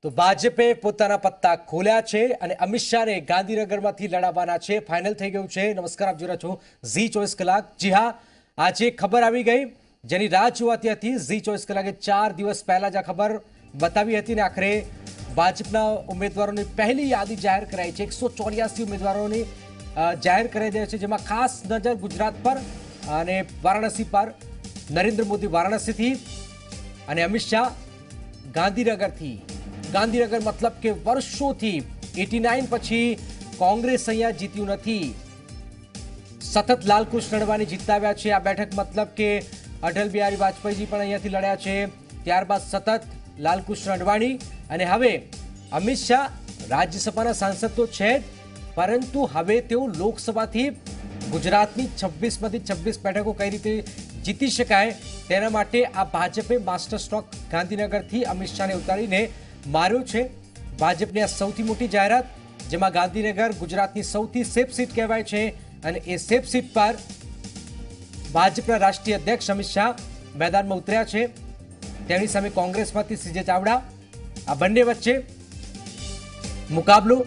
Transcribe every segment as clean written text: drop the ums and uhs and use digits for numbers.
તો ભાજપે પોતાના પત્તા ખોલ્યા છે અને અમિત શાહને ગાંધીનગરમાંથી લડાવવાના છે. ફાઇનલ થઈ ગયું છે. નમસ્કાર, આપ જોઈ રહ્યા છો ઝી 24 કલાક. જી હા, આજે ખબર આવી ગઈ જેની રાહ જોવાતી હતી. ઝી 24 કલાકે 4 દિવસ પહેલા જ આ ખબર બતાવી હતી ને આખરે ભાજપના ઉમેદવારોની પહેલી યાદી જાહેર કરાઈ છે. 184 ઉમેદવારોની જાહેર કરાઈ દે છે, જેમાં ખાસ નજર ગુજરાત પર અને વારાણસી પર. નરેન્દ્ર મોદી વારાણસીથી અને અમિત શાહ ગાંધીનગરથી. ગાંધીનગર મતલબ કે વર્ષોથી 89 પછી કોંગ્રેસ અહીંયા જીત્યું નથી. સતત લાલકૃષ્ણ અડવાણી જીતાવ્યા છે આ બેઠક. મતલબ કે અટલ બિહારી વાજપેયીજી પણ અહીંયાથી લડ્યા છે. ત્યારબાદ સતત લાલકૃષ્ણ અડવાણી અને હવે અમિત શાહ રાજ્યસભાના સાંસદ તો છે જ, પરંતુ હવે તેઓ લોકસભાથી ગુજરાતની 26માંથી 26 બેઠકો કઈ રીતે જીતી શકાય તેના માટે આ ભાજપે માસ્ટર સ્ટ્રોક ગાંધીનગરથી અમિત શાહને ઉતારીને માર્યો છે. ભાજપની આ સૌથી મોટી જાહેરાત, જેમાં ગાંધીનગર ગુજરાતની સૌથી સેફ સીટ કહેવાય છે અને એ સેફ સીટ પર ભાજપના રાષ્ટ્રીય અધ્યક્ષ અમિત શાહ મેદાનમાં ઉતર્યા છે. તેની સામે કોંગ્રેસમાંથી સીજે ચાવડા. આ બંને વચ્ચે મુકાબલો.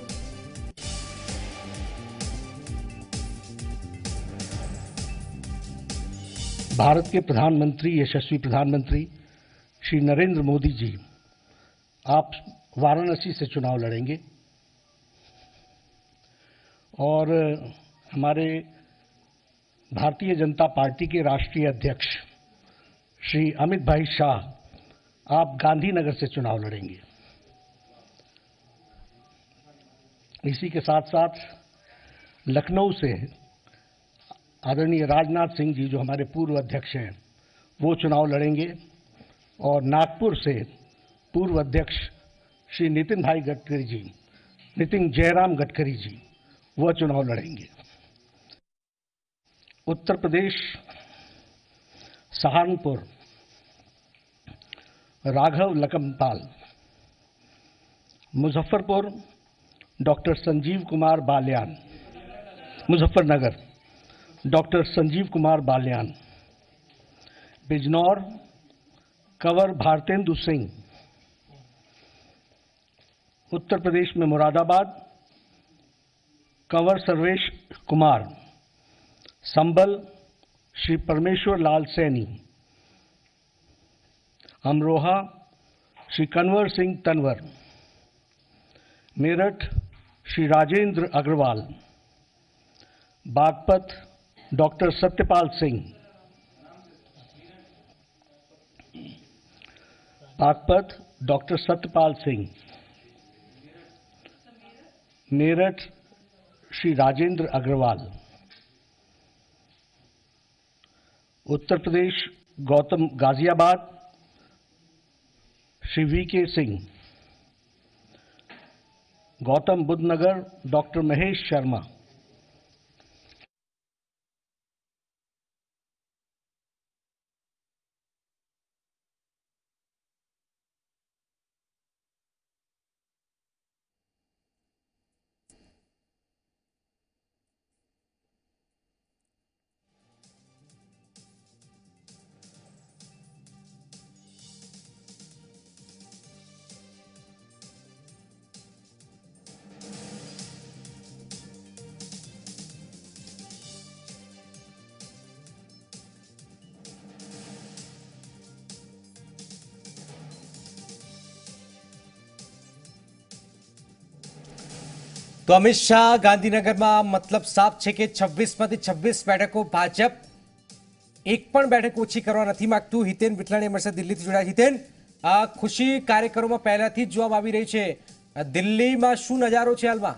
भारत के प्रधानमंत्री, यशस्वी प्रधानमंत्री श्री नरेंद्र मोदी जी आप वाराणसी से चुनाव लड़ेंगे और हमारे भारतीय जनता पार्टी के राष्ट्रीय अध्यक्ष श्री अमित भाई शाह आप गांधीनगर से चुनाव लड़ेंगे. इसी के साथ साथ लखनऊ से आदरणीय राजनाथ सिंह जी जो हमारे पूर्व अध्यक्ष हैं वो चुनाव लड़ेंगे और नागपुर से पूर्व अध्यक्ष श्री नितिन भाई गडकरी जी, नितिन जयराम गडकरी जी, वह चुनाव लड़ेंगे. उत्तर प्रदेश सहारनपुर राघव लखनपाल, मुजफ्फरपुर डॉक्टर संजीव कुमार बाल्यान, मुजफ्फरनगर डॉक्टर संजीव कुमार बाल्यान, बिजनौर कंवर भारतेंदु सिंह, उत्तर प्रदेश में मुरादाबाद कंवर सर्वेश कुमार, संभल श्री परमेश्वर Lal Saini, Amroha Shri Kanwar Singh Tanwar, Meerut Shri Rajendra Agarwal, Baghpat doctor Satyapal Singh, Baghpat doctor Satyapal Singh, Meerut Shri Rajendra Agarwal, Uttar Pradesh Gautam Ghaziabad Shri VK Singh, Gautam Buddha नगर डॉक्टर महेश शर्मा, તો અમિત શાહ ગાંધીનગરમાં મતલબ સાફ છે કે 26માંથી 26 બેઠકો ભાજપ એક પણ બેઠક ઓછી કરવા નથી માંગતું. હિતેન વિઠલાણી મળશે દિલ્હીથી જોડાયા. હિતેન, આ ખુશી કાર્યક્રમમાં પહેલાથી જ જોવામાં આવી રહી છે. દિલ્હીમાં શું નજારો છે હાલમાં?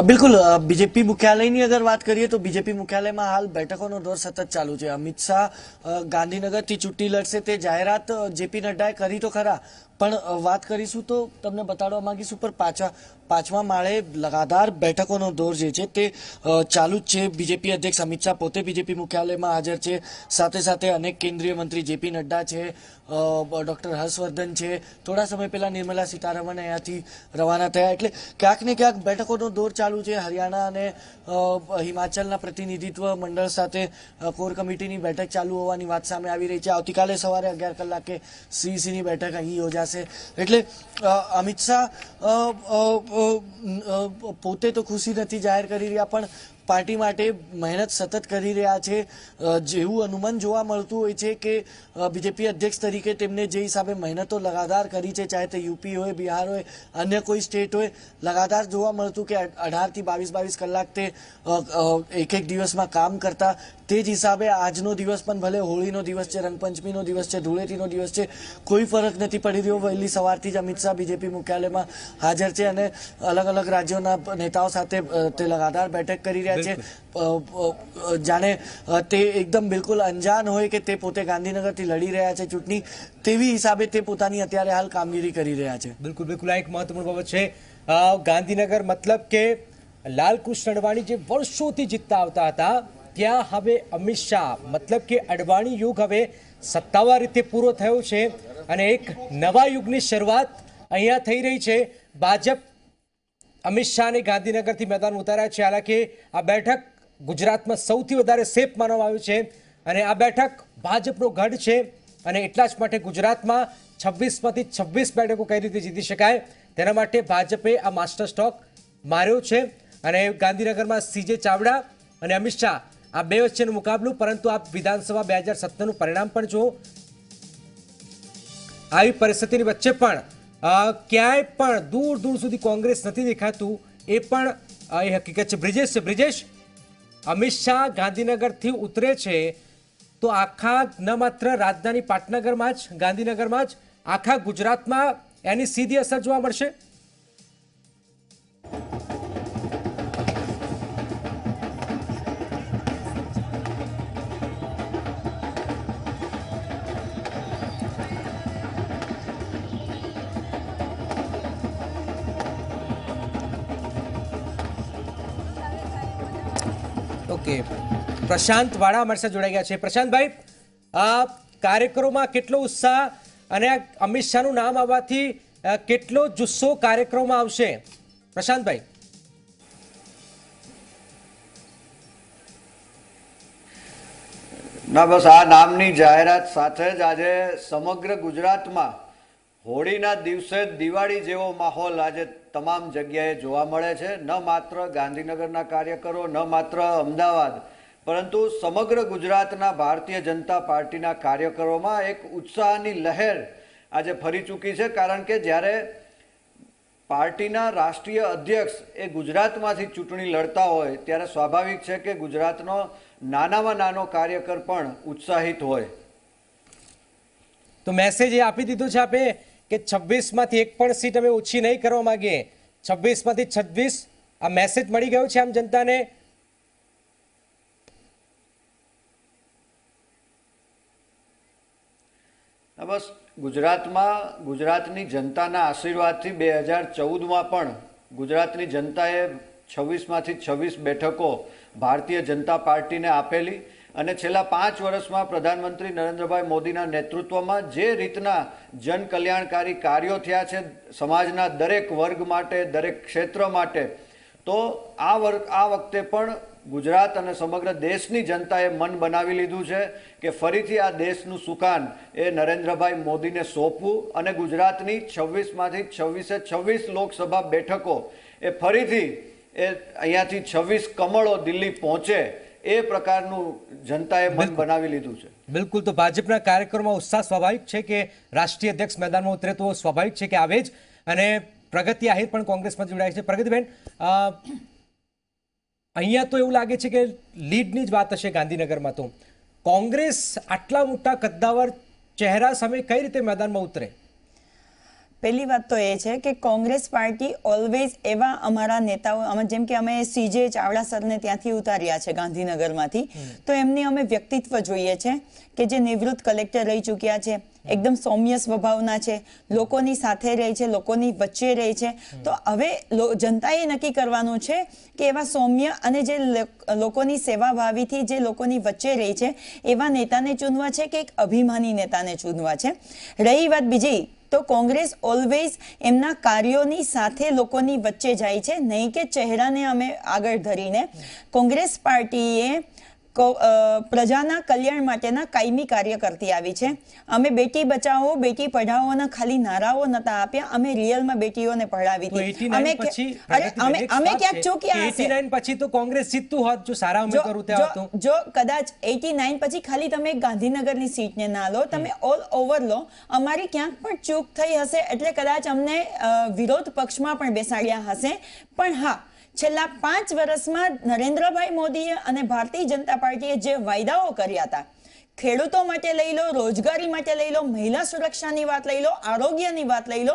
બિલકુલ, બીજેપી મુખ્યાલયની અગર વાત કરીએ તો બીજેપી મુખ્યાલયમાં હાલ બેઠકોનો દોર સતત ચાલુ છે. અમિત શાહ ગાંધીનગરથી ચૂંટણી લડશે તે જાહેરાત જેપી નડ્ડાએ કરી તો ખરા, પણ વાત કરીશું તો તમને બતાડવા માંગીશું પર પાંચમા માળે લગાતાર બેઠકોનો દોર જે છે તે ચાલુ જ છે. બીજેપી અધ્યક્ષ અમિત શાહ પોતે બીજેપી મુખ્યાલયમાં હાજર છે. સાથે સાથે અનેક કેન્દ્રીય મંત્રી જેપી નડ્ડા છે, ડોક્ટર હર્ષવર્ધન છે, થોડા સમય પહેલા નિર્મલા સીતારમણ અહીંયાથી રવાના થયા. એટલે ક્યાંક ને ક્યાંક બેઠકોનો દોર ચાલુ છે. હરિયાણા અને હિમાચલના પ્રતિનિધિત્વ મંડળ સાથે કોર કમિટીની બેઠક ચાલુ હોવાની વાત સામે આવી રહી છે. આવતીકાલે સવારે 11 કલાકે સીઈસીની બેઠક અહીં યોજાશે. એટલે અમિત શાહ પોતે તો ખુશી નથી જાહેર કરી રહ્યા, પણ પાર્ટી માટે મહેનત સતત કરી રહ્યા છે. જેવું અનુમાન જોવા મળતું હોય છે કે બીજેપી અધ્યક્ષ તરીકે તેમને જે હિસાબે મહેનતો લગાતાર કરી છે, ચાહે તે યુપી હોય, બિહાર હોય, અન્ય કોઈ સ્ટેટ હોય, લગાતાર જોવા મળતું કે 18 થી 22 કલાક તે એક દિવસમાં કામ કરતા. તે જ હિસાબે આજનો દિવસ પણ ભલે હોળીનો દિવસ છે, રંગપંચમીનો દિવસ છે, ધૂળેટીનો દિવસ છે, કોઈ ફરક નથી પડી રહ્યો. વહેલી સવારથી જ અમિત શાહ બીજેપી મુખ્યાલયમાં હાજર છે અને અલગ અલગ રાજ્યોના નેતાઓ સાથે તે લગાતાર બેઠક કરી રહ્યા છે. જાણે તે એકદમ બિલકુલ અંજાન હોય કે તે પોતે ગાંધીનગરથી લડી રહ્યા છે ચૂંટણી, તેવી હિસાબે તે પોતાની અત્યારે હાલ કામગીરી કરી રહ્યા છે. બિલકુલ બિલકુલ, આ એક મહત્વપૂર્ણ બાબત છે. ગાંધીનગર મતલબ કે લાલકૃષ્ણ અડવાણી જે વર્ષોથી જીતતા આવતા હતા, ત્યાં હવે અમિત શાહ મતલબ કે અડવાણી યુગ હવે સત્તાવાર રીતે પૂરો થયો છે અને એક નવા યુગની શરૂઆત અહીંયા થઈ રહી છે. ભાજપ અમિત શાહને ગાંધીનગરથી મેદાનમાં ઉતાર્યા છે. હાલાકી આ બેઠક ગુજરાતમાં સૌથી વધારે સેફ માનવામાં આવ્યું છે અને આ બેઠક ભાજપનો ગઢ છે અને એટલા જ માટે ગુજરાતમાં 26માંથી 26 બેઠકો કઈ રીતે જીતી શકાય તેના માટે ભાજપે આ માસ્ટર સ્ટ્રોક માર્યો છે. અને ગાંધીનગરમાં સીજે ચાવડા અને અમિત શાહ આ બે વચ્ચેનો મુકાબલો. પરંતુ આ વિધાનસભા 2017નું પરિણામ પણ જો આવી પરિસ્થિતિની વચ્ચે પણ ક્યાંય પણ દૂર દૂર સુધી કોંગ્રેસ નથી દેખાતું, એ પણ એ હકીકત છે. બ્રિજેશ, અમિત શાહ ગાંધીનગરથી ઉતરે છે તો આખા ન માત્ર રાજધાની પાટનગરમાં જ, ગાંધીનગરમાં જ, આખા ગુજરાતમાં એની સીધી અસર જોવા મળશે. ઓકે, પ્રશાંત વાળા અમારી સાથે જોડાઈ ગયા છે. પ્રશાંતભાઈ, આ કાર્યક્રમોમાં કેટલો ઉત્સાહ અને અમિત શાહનું નામ આવવાથી કેટલો જુસ્સો કાર્યક્રમમાં આવશે? પ્રશાંતભાઈ. ના, બસ આ નામની જાહેરાત સાથે જ આજે સમગ્ર ગુજરાતમાં હોળીના દિવસે દિવાળી જેવો માહોલ આજે તમામ જગ્યાએ જોવા મળે છે. ન માત્ર ગાંધીનગરના કાર્યકરો, ન માત્ર અમદાવાદ, પરંતુ સમગ્ર ગુજરાતના ભારતીય જનતા પાર્ટીના કાર્યકરોમાં એક ઉત્સાહની લહેર આજે ફરી ચૂકી છે. કારણ કે જ્યારે પાર્ટીના રાષ્ટ્રીય અધ્યક્ષ એ ગુજરાતમાંથી ચૂંટણી લડતા હોય ત્યારે સ્વાભાવિક છે કે ગુજરાતનો નાનામાં નાનો કાર્યકર પણ ઉત્સાહિત હોય. તો મેસેજ એ આપી દીધો છે આપે કે 26માંથી એક પણ સીટ અમે ઓછી નહીં કરવા માંગીએ, 26માંથી 26 આ મેસેજ મળી ગયો છે આમ જનતાને? બસ ગુજરાતની જનતાના આશીર્વાદથી 2014માં પણ ગુજરાતની જનતાએ 26માંથી 26 બેઠકો ભારતીય જનતા પાર્ટીને આપેલી અને છેલ્લા 5 વર્ષમાં પ્રધાનમંત્રી નરેન્દ્રભાઈ મોદીના નેતૃત્વમાં જે રીતના જન કલ્યાણકારી કાર્યો થયા છે સમાજના દરેક વર્ગ માટે, દરેક ક્ષેત્ર માટે, તો આ વખતે પણ ગુજરાત અને સમગ્ર દેશની જનતાએ મન બનાવી લીધું છે કે ફરીથી આ દેશનું સુકાન એ નરેન્દ્રભાઈ મોદીને સોંપવું અને ગુજરાતની 26માંથી 26 લોકસભા બેઠકો એ ફરીથી અહીંયાથી 26 કમળો દિલ્હી પહોંચે એ પ્રકારનું જનતાએ મન બનાવી લીધું છે. બિલકુલ. તો ભાજપના કાર્યક્રમમાં ઉત્સાહ સ્વાભાવિક છે કે રાષ્ટ્રીય અધ્યક્ષ મેદાનમાં ઉતરે તો સ્વાભાવિક છે કે આવે જ. અને પ્રગતિ આહિર પણ કોંગ્રેસમાં જોડાય છે. પ્રગતિબેન, અહીંયા તો એવું લાગે છે કે લીડની જ વાત હશે ગાંધીનગરમાં. તો કોંગ્રેસ આટલા મોટા કદ્દાવર ચહેરા સામે કઈ રીતે મેદાનમાં ઉતરે? પહેલી વાત તો એ છે કે કોંગ્રેસ પાર્ટી ઓલવેઝ એવા અમારા નેતાઓ જેમ કે અમે સીજે ચાવડા સરને ત્યાંથી ઉતાર્યા છે ગાંધીનગરમાંથી, તો એમની અમે વ્યક્તિત્વ જોઈએ છે કે જે નિવૃત્ત કલેક્ટર રહી ચૂક્યા છે, એકદમ સૌમ્ય સ્વભાવના છે, લોકોની સાથે રહે છે, લોકોની વચ્ચે રહે છે. તો હવે જનતાએ નક્કી કરવાનું છે કે એવા સૌમ્ય અને જે લોકોની સેવાભાવીથી જે લોકોની વચ્ચે રહે છે એવા નેતાને ચૂનવા છે કે એક અભિમાની નેતાને ચૂનવા છે. રહી વાત બીજી, તો કોંગ્રેસ ઓલવેઝ એમના કાર્યોની સાથે લોકોની વચ્ચે જાય છે, નહીં કે ચહેરાને અમે આગળ ધરીને. કોંગ્રેસ પાર્ટીએ પ્રજાના કલ્યાણ માટેના કાયમી કાર્ય કરતી આવી છે. અમે બેટી બચાવો બેટી પઢાઓના ખાલી નારાઓ નતા આપ્યા, અમે રિયલમાં બેટીઓને પઢાવી હતી. અમે ક્યાંક ચૂક્યા હશે. 89 પછી તો કોંગ્રેસ જીતતું હોત જો સારા ઉમેદવારો ત્યાં હતો. જો કદાચ 89 પછી ખાલી તમે ગાંધીનગરની સીટને ના લો, તમે ઓલ ઓવર લો, અમારી ક્યાંક પણ ચૂક થઈ હશે એટલે કદાચ અમને વિરોધ પક્ષમાં પણ બેસાડ્યા હશે. પણ હા, છેલ્લા 5 વર્ષમાં નરેન્દ્રભાઈ મોદીએ અને ભારતીય જનતા પાર્ટીએ જે વાયદાઓ કર્યા હતા, ખેડૂતો માટે લઈ લો, રોજગારી માટે લઈ લો, મહિલા સુરક્ષાની વાત લઈ લો, આરોગ્યની વાત લઈ લો,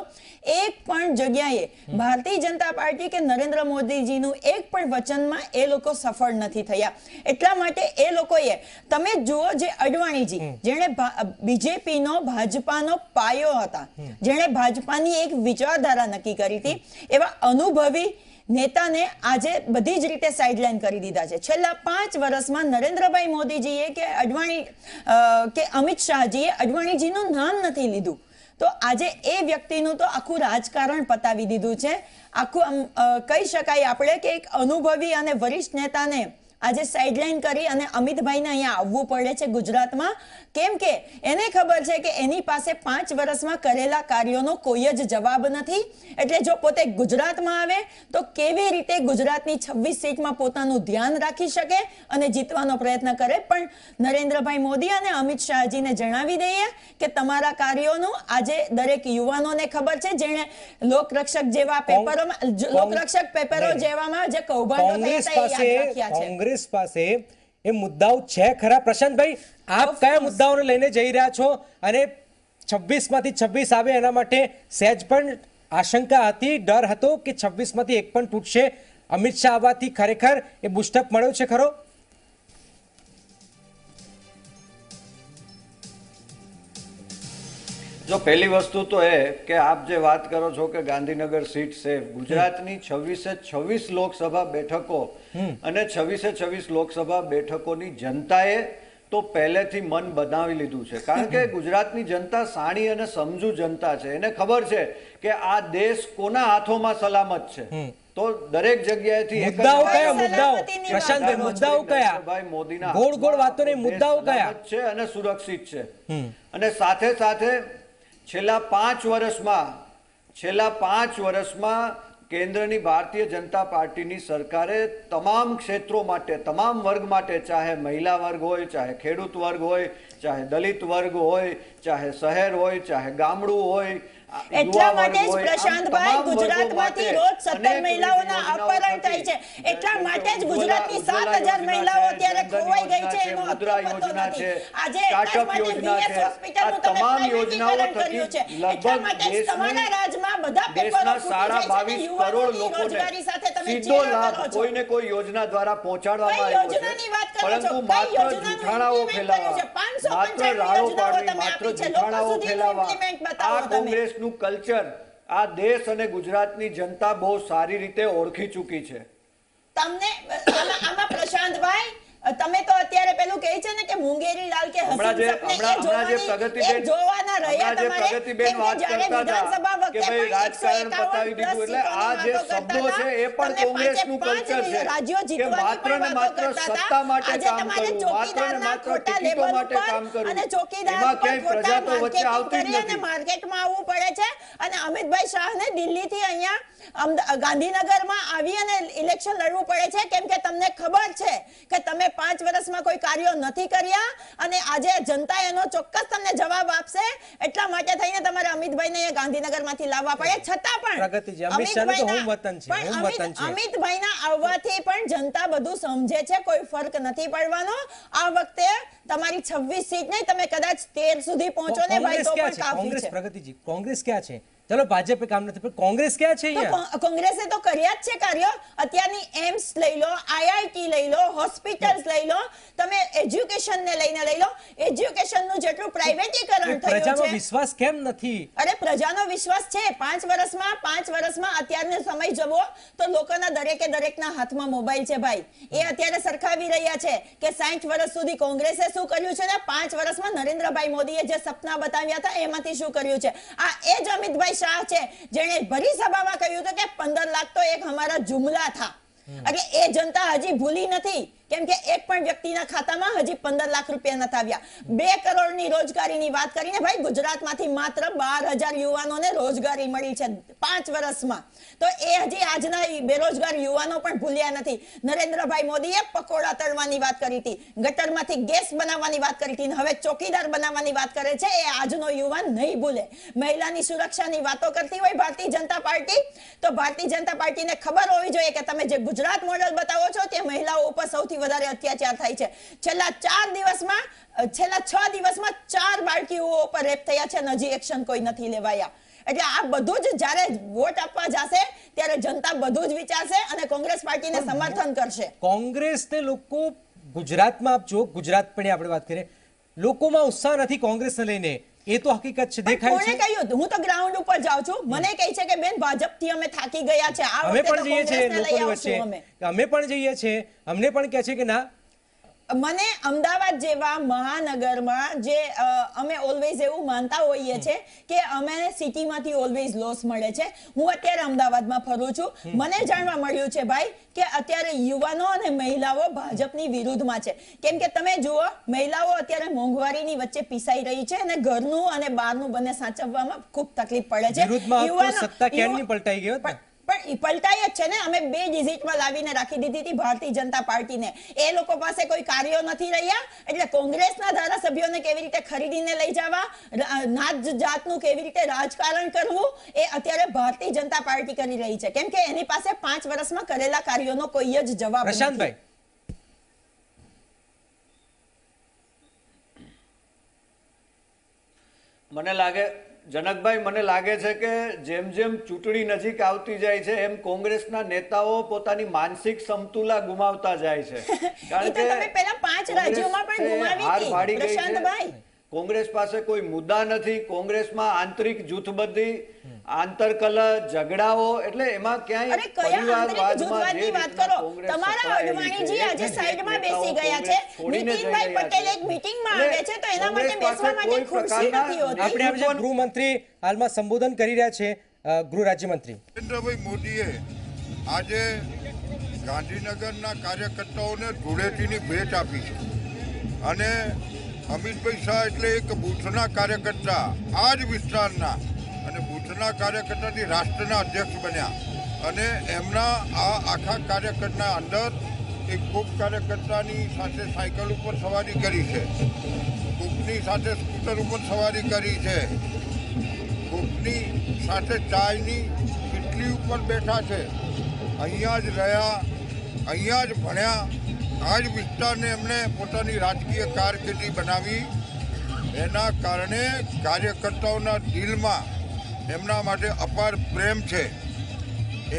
એક પણ જગ્યાએ ભારતીય જનતા પાર્ટી કે નરેન્દ્ર મોદીજીનું એક પણ વચનમાં એ લોકો સફળ નથી થયા. એટલા માટે એ લોકોએ, તમે જુઓ, જે અડવાણીજી જેણે બીજેપીનો ભાજપાનો પાયો હતા, જેણે ભાજપાની એક વિચારધારા નક્કી કરી હતી, એવા અનુભવી નેતાને આજે બધી જ રીતે સાઇડલાઇન કરી દીધા છે. છેલ્લા 5 વર્ષમાં નરેન્દ્રભાઈ મોદીજીએ કે અડવાણી કે અમિત શાહજીએ અડવાણીજીનું નામ નથી લીધું. તો આજે એ વ્યક્તિનું તો આખું રાજકારણ પતાવી દીધું છે. આખું કહી શકાય આપણે કે એક અનુભવી અને વરિષ્ઠ નેતાને આજે સાઇડલાઇન કરી અને અમિતભાઈને અહીંયા આવવું પડે છે ગુજરાતમાં. કેમ કે એને ખબર છે કે એની પાસે 5 વર્ષમાં કરેલા કાર્યોનો કોઈ જ જવાબ નથી. એટલે જો પોતે ગુજરાતમાં આવે તો કેવી રીતે ગુજરાતની 26 સીટમાં પોતાનું ધ્યાન રાખી શકે અને જીતવાનો પ્રયત્ન કરે. પણ નરેન્દ્રભાઈ મોદી અને અમિત શાહજીને જણાવી દઈએ કે તમારા કાર્યોનું આજે દરેક યુવાનોને ખબર છે, જેણે લોકરક્ષક જેવા પેપરોમાં, લોકરક્ષક પેપરો જેવામાં જે કૌભાંડો થયા હતા એ યાદ રાખ્યા છે. કોંગ્રેસ પાસે એ મુદ્દાઓ છે ખરા? પ્રશાંતભાઈ, આપ કયા મુદ્દાઓને લઈને જઈ રહ્યા છો? અને 26 માંથી 26 આવે એના માટે સહેજ પણ આશંકા હતી, ડર હતો કે 26 માંથી એક પણ તૂટશે? અમિત શાહ આવવાથી ખરેખર એ બુસ્ટઅપ મળ્યો છે ખરો? જો પહેલી વસ્તુ તો એ કે આપ જે વાત કરો છો કે ગાંધીનગર સીટ છે, ગુજરાતની 26 લોકસભા બેઠકો અને 26 લોકસભા બેઠકોની જનતાએ તો પહેલેથી મન બનાવી લીધું છે. કારણ કે ગુજરાતની જનતા સાણી અને સમજુ જનતા છે. એને ખબર છે કે આ દેશ કોના હાથોમાં સલામત છે. તો દરેક જગ્યાએથી મુદ્દાઓ કયા? મુદ્દાઓ પ્રશાંતભાઈ, મુદ્દાઓ કયા? ભાઈ મોદીના ગોળ ગોળ વાતો નહીં, મુદ્દાઓ કયા છે અને સુરક્ષિત છે. અને સાથે સાથે છેલ્લા 5 વર્ષમાં કેન્દ્રની ભારતીય જનતા પાર્ટીની સરકારે તમામ ક્ષેત્રો માટે, તમામ વર્ગ માટે, ચાહે મહિલા વર્ગ હોય, ચાહે ખેડૂત વર્ગ હોય, ચાહે દલિત વર્ગ હોય, ચાહે શહેર હોય, ચાહે ગામડું હોય, એટલા માટે જ પ્રશાંતભાઈ ગુજરાતમાંથી રોજ 17 મહિલાઓના અપહરણ થાય છે. એટલા માટે જ ગુજરાતની 7000 મહિલાઓ અત્યારે ખોવાઈ ગઈ છે. એનો મુદ્રા યોજના છે, સ્ટાર્ટઅપ યોજના છે, આ તમામ યોજનાઓ થકી લગભગ તમારા રાજમાં બધા દેશના 22.5 કરોડ લોકોને સીધો લાભ કોઈને કોઈ યોજના દ્વારા પહોંચાડવામાં આવ્યો છે. પરંતુ માત્ર જૂઠાણાઓ ફેલાવવા, માત્ર રાડો પાડવી, માત્ર જૂઠાણાઓ ફેલાવવા, આ કોંગ્રેસનું કલ્ચર આ દેશ અને ગુજરાતની જનતા બહુ સારી રીતે ઓળખી ચૂકી છે. તમને આમાં પ્રશાંતભાઈ, તમે તો અત્યારે પેલું કહે છે ને કે મુંગેરી લાલ કે હમણાં જે પ્રગતિબેન વાત કરતા હતા કે ભાઈ રાજકારણ પતાવી દીધું, એટલે આ જે શબ્દો છે એ પણ કોંગ્રેસનું કલ્ચર છે કે માત્ર ને માત્ર સત્તા માટે કામ કરવું, માત્ર ને માત્ર ટિકિટો માટે કામ કરવું, એમાં ક્યાંય પ્રજા તો વચ્ચે આવતી જ નથી. માર્કેટમાં આવવું પડે છે. અને અમિતભાઈ શાહને દિલ્હીથી અહીંયા ગાંધીનગરમાં આવી અને ઇલેક્શન લડવું પડે છે. કેમ કે તમને ખબર છે કે તમે 5 વર્ષમાં કોઈ કાર્યો નથી કર્યા અને આજે જનતા એનો ચોક્કસ તમને જવાબ આપશે. એટલા માટે થઈને તમારે અમિતભાઈને ગાંધીનગરમાંથી લાવવા પડે. છતાં પણ અમિતભાઈના આવવાથી પણ જનતા બધું સમજે છે, કોઈ ફરક નથી પડવાનો. આ વખતે તમારી 26 સીટ નહીં, તમે કદાચ 13 સુધી પહોંચો ને ભાઈ તો પણ કાફી છે. પ્રગતિજી, કોંગ્રેસ ક્યાં છે? ચલો ભાજપે કામ નથી, પણ કોંગ્રેસ ક્યાં છે તો અહીંયા? કોંગ્રેસે તો કર્યા જ છે કાર્યો. અત્યારની એમ્સ લઈ લો, આઈઆઈટી લઈ લો, હોસ્પિટલ્સ લઈ લો, તમે એજ્યુકેશન ને લઈને લઈ લો. એજ્યુકેશન નું જેટલું પ્રાઇવેટીકરણ થયું પ્રજાનો છે, વિશ્વાસ કેમ નથી? અરે પ્રજાનો વિશ્વાસ છે. 5 વર્ષમાં અત્યારનો સમય જવો તો લોકોના દરેકના હાથમાં મોબાઈલ છે ભાઈ. એ અત્યારે સરખાવી રહ્યા છે કે 60 વર્ષ સુધી કોંગ્રેસે શું કર્યું છે ને 5 વર્ષમાં નરેન્દ્રભાઈ મોદીએ જે સપના બતાવ્યા હતા એમાંથી શું કર્યું છે. આ એ જ અમિતભાઈ શાહ છે જેણે ભરી સભામાં કહ્યું હતું કે 15 લાખ તો એક હમારા જુમલા થા. એટલે એ જનતા હજી ભૂલી નથી, કેમ કે એક પણ વ્યક્તિના ખાતામાં હજી 15 લાખ રૂપિયા નથી આવ્યા. 2 કરોડની રોજગારીની વાત કરીને ભાઈ ગુજરાતમાંથી માત્ર 12,000 યુવાનોને રોજગારી મળી છે 5 વર્ષમાં. તો એ હજી આજના બેરોજગાર યુવાનો પણ ભૂલ્યા નથી. નરેન્દ્રભાઈ મોદીએ પકોડા તળવાની વાત કરી હતી, ગટરમાંથી ગેસ બનાવવાની વાત કરી હતી, હવે ચોકીદાર બનાવવાની વાત કરે છે. એ આજનો યુવાન નહીં ભૂલે. મહિલાની સુરક્ષાની વાતો કરતી હોય ભારતીય જનતા પાર્ટી, તો ભારતીય જનતા પાર્ટીને ખબર હોવી જોઈએ કે તમે જે ગુજરાત મોડેલ બતાવો છો તે મહિલાઓ ઉપર સૌથી વધારે અત્યાચાર થાય છે. છેલ્લા 6 દિવસમાં 4 બાળકીઓ ઉપર રેપ થયા છે, હજી એક્શન કોઈ નથી લેવાયા. એટલે આ બધું જ જ્યારે વોટ આપવા જશે ત્યારે જનતા બધું જ વિચારશે અને કોંગ્રેસ પાર્ટીને સમર્થન કરશે. કોંગ્રેસને લોકો ગુજરાતમાં આપજો, ગુજરાત પણ આપણે વાત કરીએ, લોકોમાં ઉત્સાહ નથી કોંગ્રેસને લઈને, એ તો હકીકત છે, દેખાય કોણે છે. કહ્યું? હું તો ગ્રાઉન્ડ ઉપર જાઉં છું, મને કહે છે કે બેન ભાજપથી અમે થાકી ગયા છે, આ અમે વખતે પણ તો જઈએ છીએ કોંગ્રેસને લઈ લોકોની વચ્ચે, આવશું અમે. અમે પણ જઈએ છીએ, અમને પણ કહે છે કે ના. મને અમદાવાદ જેવા મહાનગરમાં જે અમે ઓલવેઝ એવું માનતા હોઈએ છે કે અમે સિટીમાંથી ઓલવેઝ લોસ મળે છે. હું અત્યારે અમદાવાદમાં ફરું છું, મને જાણવા મળ્યું છે ભાઈ કે અત્યારે યુવાનો અને મહિલાઓ ભાજપની વિરુદ્ધમાં છે. કેમ કે તમે જુઓ, મહિલાઓ અત્યારે મોંઘવારીની વચ્ચે પીસાઈ રહી છે અને ઘરનું અને બહારનું બંને સાચવવામાં ખૂબ તકલીફ પડે છે. વિરુદ્ધમાં તો સત્તા ક્યારની પલટાઈ ગઈ હોત ને? પણ ઈ પલટાઈ જ છે ને. અમે 2 ડિજિટમાં લાવીને રાખી દીધી હતી ભારતીય જનતા પાર્ટીને. એ લોકો પાસે કોઈ કાર્યો નથી રહ્યા, એટલે કોંગ્રેસના ધારાસભ્યોને કેવી રીતે ખરીદીને લઈ જવા, નાત જાતનું કેવી રીતે રાજકારણ કરવું, એ અત્યારે ભારતીય જનતા પાર્ટી કરી રહી છે. કેમ કે એની પાસે 5 વર્ષમાં કરેલા કાર્યોનો કોઈ જ જવાબ નથી. પ્રશાંતભાઈ, જનકભાઈ, મને લાગે છે કે જેમ જેમ ચૂંટણી નજીક આવતી જાય છે એમ કોંગ્રેસના નેતાઓ પોતાની માનસિક સમતુલા ગુમાવતા જાય છે. કારણ કે તમે પહેલા 5 રાજ્યોમાં પણ ગુમાવી હાર હતી ભાડી ગઈ છે. પ્રશાંતભાઈ. કોંગ્રેસ પાસે કોઈ મુદ્દા નથી. કોંગ્રેસમાં આંતરિક જૂથબંધી, આંતરકલહ, ઝઘડાઓ, એટલે એમાં ક્યાંય અરે કયા આંતરિક પરિવારવાદમાં જૂથવાદની જે વાત રીતના કરો? કોંગ્રેસ તમારા સપડાયેલી અડવાણીજી છે, આજે એક સાઈડમાં નેતાઓ બેસી ગયા છે. કોંગ્રેસ છોડીને જઈ નીતિનભાઈ રહ્યા પટેલ છે. એક મીટિંગમાં આવે છે તો એના માટે કોંગ્રેસ બેસવા પાસે માટે કોઈ ખુરશી પ્રકારના નથી હોતી. આપણે આજે ગૃહમંત્રી હાલમાં સંબોધન કરી રહ્યા છે, ગૃહ રાજ્યમંત્રી નરેન્દ્રભાઈ મોદીએ આજે ગાંધીનગરના કાર્યકર્તાઓને ધૂળેટીની ભેટ આપી છે અને અમિતભાઈ શાહ એટલે એક બૂથના કાર્યકર્તા, આ જ વિસ્તારના, અને બૂથના કાર્યકર્તાથી રાષ્ટ્રના અધ્યક્ષ બન્યા અને એમના આ આખા કાર્યકરના અંદર એક કોક કાર્યકર્તાની સાથે સાયકલ ઉપર સવારી કરી છે, કોકની સાથે સ્કૂટર ઉપર સવારી કરી છે, કોકની સાથે ચાયની કીટલી ઉપર બેઠા છે, અહીંયા જ રહ્યા, અહીંયા જ ભણ્યા, આ જ વિસ્તારને એમણે પોતાની રાજકીય કારકિર્દી બનાવી. એના કારણે કાર્યકર્તાઓના દિલમાં એમના માટે અપાર પ્રેમ છે.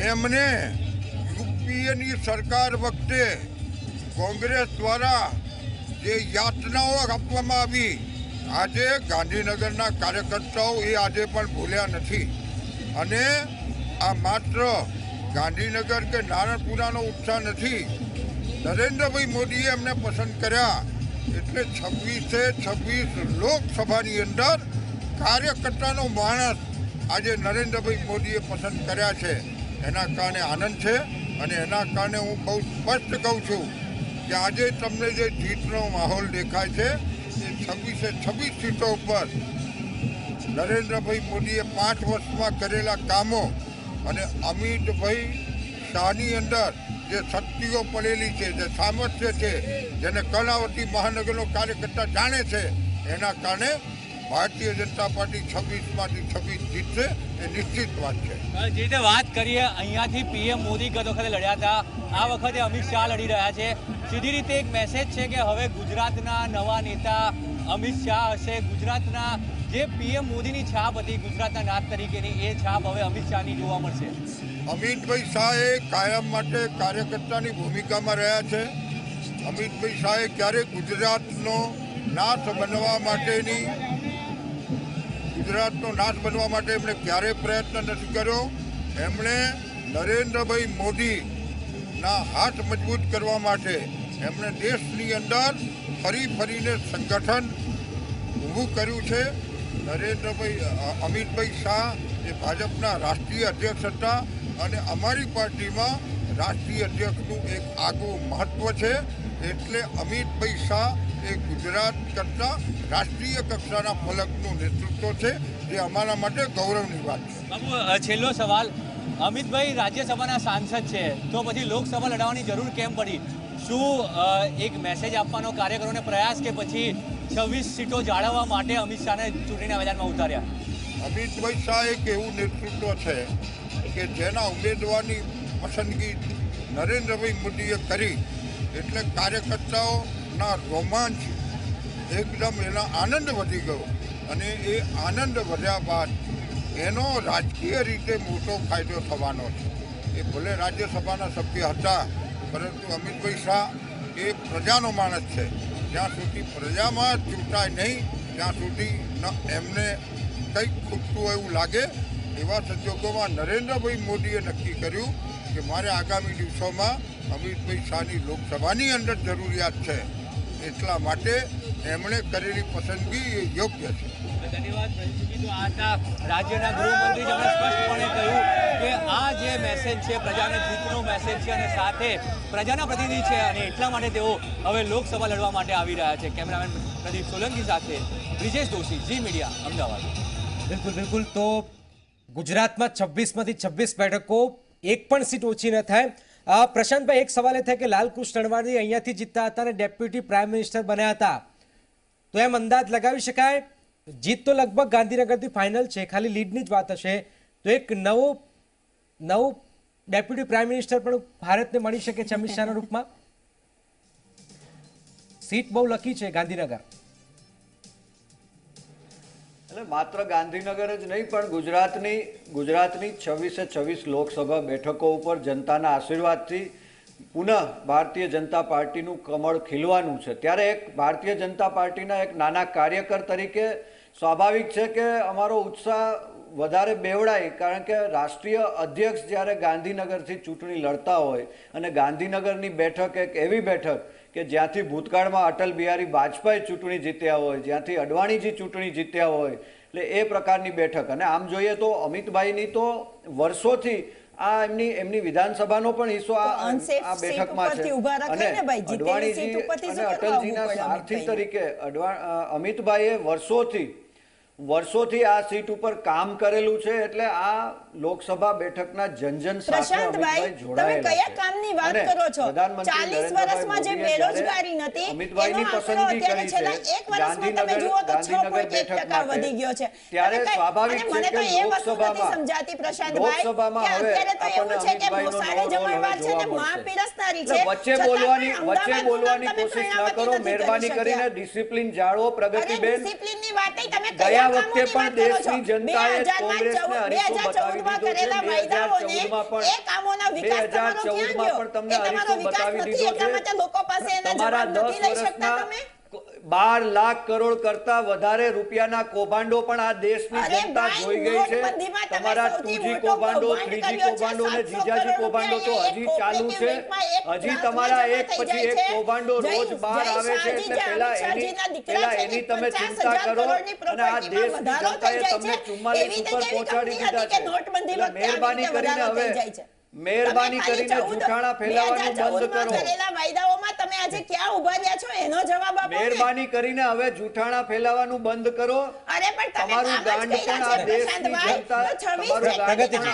એમને યુપીએની સરકાર વખતે કોંગ્રેસ દ્વારા જે યાતનાઓ આપવામાં આવી, આજે ગાંધીનગરના કાર્યકર્તાઓ એ આજે પણ ભૂલ્યા નથી. અને આ માત્ર ગાંધીનગર કે નારણપુરાનો ઉત્સાહ નથી. નરેન્દ્રભાઈ મોદીએ એમને પસંદ કર્યા એટલે 26 લોકસભાની અંદર કાર્યકર્તાનો માણસ આજે નરેન્દ્રભાઈ મોદીએ પસંદ કર્યા છે. એના કારણે આનંદ છે અને એના કારણે હું બહુ સ્પષ્ટ કહું છું કે આજે તમને જે જીતનો માહોલ દેખાય છે એ 26 સીટો ઉપર નરેન્દ્રભાઈ મોદીએ 5 વર્ષમાં કરેલા કામો અને અમિતભાઈ શાહની અંદર જે શક્તિઓ પડેલી છે, જે સામર્થ્ય છે, જેને કર્ણાવતી મહાનગરનો કાર્યકર્તા જાણે છે, એના કારણે ભારતીય જનતા પાર્ટી 26માંથી 26 જીતશે એ નિશ્ચિત વાત છે. જે રીતે વાત કરીએ, અહીંયાથી પીએમ મોદી ગત વખતે લડ્યા હતા, આ વખતે અમિત શાહ લડી રહ્યા છે. સીધી રીતે એક મેસેજ છે કે હવે ગુજરાતના નવા નેતા અમિત શાહ હશે. ગુજરાતના જે પીએમ મોદીની છાપ હતી ગુજરાતના નાથ તરીકેની, એ છાપ હવે અમિત શાહની જોવા મળશે. અમિતભાઈ શાહે કાયમ માટે કાર્યકર્તાની ભૂમિકામાં રહ્યા છે. અમિતભાઈ શાહે ક્યારેય ગુજરાતનો નાથ બનવા માટે એમણે ક્યારેય પ્રયત્ન નથી કર્યો. એમણે નરેન્દ્રભાઈ મોદીના હાથ મજબૂત કરવા માટે એમણે દેશની અંદર ફરીને સંગઠન ઊભું કર્યું છે. અમિતભાઈ શાહ એ ભાજપના રાષ્ટ્રીય અધ્યક્ષ હતા અને અમારી પાર્ટીમાં રાષ્ટ્રીય અધ્યક્ષનું એક આગવું મહત્વ છે. એટલે અમિતભાઈ શાહ એ ગુજરાત કરતાં રાષ્ટ્રીય કક્ષાના ફલકનું નેતૃત્વ છે, જે અમારા માટે ગૌરવની વાત છે. બાબુ, છેલ્લો સવાલ, અમિતભાઈ રાજ્યસભાના સાંસદ છે, તો પછી લોકસભા લડાવવાની જરૂર કેમ પડી? શું એક મેસેજ આપવાનો કાર્યકરોને પ્રયાસ, કે પછી 26 સીટો જાળવવા માટે અમિત શાહને ચૂંટણીના મેદાનમાં ઉતાર્યા? અમિતભાઈ શાહ એક એવું નેતૃત્વ છે કે જેના ઉમેદવારની પસંદગી નરેન્દ્રભાઈ મોદીએ કરી, એટલે કાર્યકર્તાઓના રોમાંચ એકદમ એના આનંદ વધી ગયો. અને એ આનંદ વધ્યા બાદ એનો રાજકીય રીતે મોટો ફાયદો થવાનો છે. એ ભલે રાજ્યસભાના સભ્ય હતા, પરંતુ અમિતભાઈ શાહ એ પ્રજાનો માણસ છે. જ્યાં સુધી પ્રજામાં ચૂંટાય નહીં ત્યાં સુધી એમને કંઈક ખૂટતું એવું લાગે. એવા સંજોગોમાં નરેન્દ્રભાઈ મોદીએ નક્કી કર્યું કે મારે આગામી દિવસોમાં અમિતભાઈ શાહની લોકસભાની અંદર જરૂરિયાત છે. એટલા માટે એમણે કરેલી પસંદગી એ યોગ્ય છે. ધન્યવાદ. તો આજના રાજ્યના ગૃહમંત્રી જેમણે સ્પષ્ટપણે કહ્યું કે આ જે મેસેજ છે પ્રજાને જીતનો મેસેજ છે અને સાથે પ્રજાના પ્રતિનિધિ છે, અને એટલા માટે તેઓ હવે લોકસભા લડવા માટે આવી રહ્યા છે. કેમેરામેન પ્રદીપ સોલંકી સાથે બ્રિજેશ દોશી, જી મીડિયા, અમદાવાદ. બિલકુલ. તો ગુજરાતમાં 26માંથી 26 બેઠકો, એક પણ સીટ ઓછી ન થાય. પ્રશાંતભાઈ, એક સવાલ એ થાય કે લાલકૃષ્ણ અડવાણી અહીંયાથી જીતતા હતા અને ડેપ્યુટી પ્રાઇમ મિનિસ્ટર બન્યા હતા, તો એમ અંદાજ લગાવી શકાય જીત તો લગભગ ગાંધીનગરથી ફાઇનલ છે, ખાલી લીડની જ વાત હશે, તો એક નવો ડેપ્યુટી પ્રાઇમ મિનિસ્ટર પણ ભારતને મળી શકે છે અમિત શાહના રૂપમાં? સીટ બહુ લકી છે ગાંધીનગર. એટલે માત્ર ગાંધીનગર જ નહીં, પણ ગુજરાતની 26 લોકસભા બેઠકો ઉપર જનતાના આશીર્વાદથી પુનઃ ભારતીય જનતા પાર્ટીનું કમળ ખીલવાનું છે. ત્યારે એક ભારતીય જનતા પાર્ટીના એક નાના કાર્યકર તરીકે સ્વાભાવિક છે કે અમારો ઉત્સાહ વધારે બેવડાય, કારણ કે રાષ્ટ્રીય અધ્યક્ષ જ્યારે ગાંધીનગરથી ચૂંટણી લડતા હોય અને ગાંધીનગરની બેઠક એક એવી બેઠક કે જ્યાંથી ભૂતકાળમાં અટલ બિહારી વાજપેયી ચૂંટણી જીત્યા હોય, જ્યાંથી અડવાણીજી ચૂંટણી જીત્યા હોય, એટલે એ પ્રકારની બેઠક. અને આમ જોઈએ તો અમિતભાઈની તો વર્ષોથી આ એમની વિધાનસભાનો પણ હિસ્સો આ બેઠકમાં છે. અને અડવાણીજી અને અટલજીના સારથી તરીકે અમિતભાઈએ વર્ષોથી આ સીટ ઉપર કામ કરેલું છે. એટલે આ લોકસભા બેઠકના જનજન સાથે અમિતભાઈ અમિતભાઈની પસંદગી કરી છે ગાંધીનગર બેઠક માટે. ત્યારે સ્વાભાવિક છે કે લોકસભામાં હવે આપણને વચ્ચે બોલવાની કોશિશ ના કરો. મહેરબાની કરીને ડિસિપ્લિન જાળવો. પ્રગતિબેન, ગયા વખતે પણ દેશની જનતાએ કોંગ્રેસને હરીફો બતાવી દીધો છે. 2014માં પણ તમને હરીફો બતાવી દીધો છે. તમારા 10 વર્ષના 12 લાખ કરોડ કરતા વધારે રૂપિયાના કૌભાંડો પણ આ દેશની જનતા જોઈ ગઈ છે. તમારા 2G કૌભાંડો, 3G કૌભાંડો અને જીજાજી કૌભાંડો તો હજી ચાલુ છે. હજી તમારા એક પછી એક કૌભાંડો રોજ બહાર આવે છે. એટલે પેલા એની તમે ચિંતા કરો. અને આ દેશની જનતાએ તમને 44 ઉપર પહોંચાડી દીધા છે. મહેરબાની કરીને જૂઠાણા ફેલાવવાનું બંધ કરો. મહેરબાની કરીને હવે જૂઠાણા ફેલાવવાનું બંધ કરો. તમારું ગાંડ પણ આ દેશની જનતા, તમારું ગાંડ પણ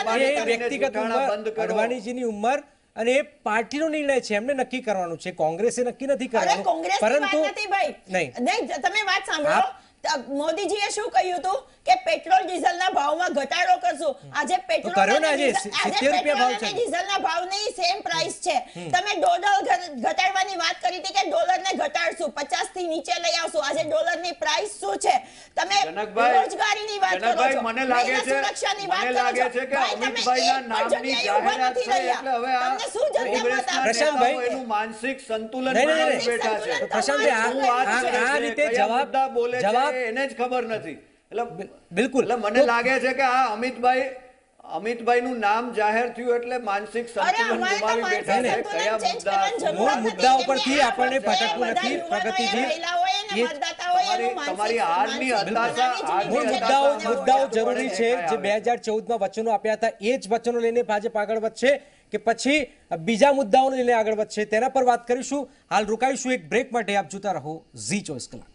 આ વ્યક્તિગત ઉંમર, અડવાણીજીની ઉંમર અને એ પાર્ટીનો નિર્ણય છે, એમને નક્કી કરવાનું છે, કોંગ્રેસે નક્કી નથી અરે કરવાનું. કોંગ્રેસની વાત પરંતુ નથી ભાઈ. નહીં. નહીં, તમે વાત સાંભળો. મોદીજીએ શું કહ્યું હતું કે પેટ્રોલ ડીઝલના ભાવમાં ઘટાડો કરશું. આજે પેટ્રોલ કર્યો ને, આજે અને 70 રૂપિયા ભાવ છે. ડીઝલના ભાવની સેમ પ્રાઇસ છે. તમે ડોલર ઘટાડવાની વાત કરી હતી કે ડોલરને ઘટાડશું, 50 થી નીચે લઈ આવશું. આજે ડોલરની પ્રાઇસ શું છે? તમે રોજગારીની વાત કરો છો, મને લાગે છે સુરક્ષાની વાત મને કરો લાગે છો. છે કે ભાઈ, તમે અમિતભાઈના એક પણ નામની જગ્યાએ ઊભા જાહેરાત નથી થઈ રહ્યા. એટલે હવે આ તમને શું જનતા મત કોંગ્રેસના આપે? પ્રશાંતભાઈ, નેતાઓ એનું માનસિક સંતુલન નહીં, નહીં, બનાવી નહીં. બેઠા છે. પ્રશાંતભાઈ, શું વાત છે, આ રીતે કયા જવાબ મુદ્દા બોલે છે જવાબ એને જ ખબર નથી. એટલે બિલકુલ. એટલે મને લાગે છે કે આ અમિતભાઈ નું નામ જાહેર થયું એટલે માનસિક સંતુલન અમારે તો ગુમાવી બેઠા છે. માનસિક કયા સંતુલન change મુદ્દા કરવાની જરૂર મૂળ નથી. મુદ્દા કેમ કે ઉપરથી આ આપણને વખતે ભટકવું બધા નથી. યુવાનોએ, પ્રગતિજી, મહિલાઓએ અને એ મતદાતાઓએ એનું માનસિક- તમારી હારની માનસિક હતાશા, બનાવી જ મૂળ લીધું છે. મુદ્દાઓ જરૂરી છે. જે 2014માં વચનો આપ્યા હતા એ જ વચનો લઈને ભાજપ આગળ વધશે કે પછી બીજા મુદ્દાઓને લઈને આગળ વધશે, તેના પર વાત કરીશું. હાલ રોકાઈશું એક બ્રેક માટે. આપ જોતા રહો ઝી 24 કલાક.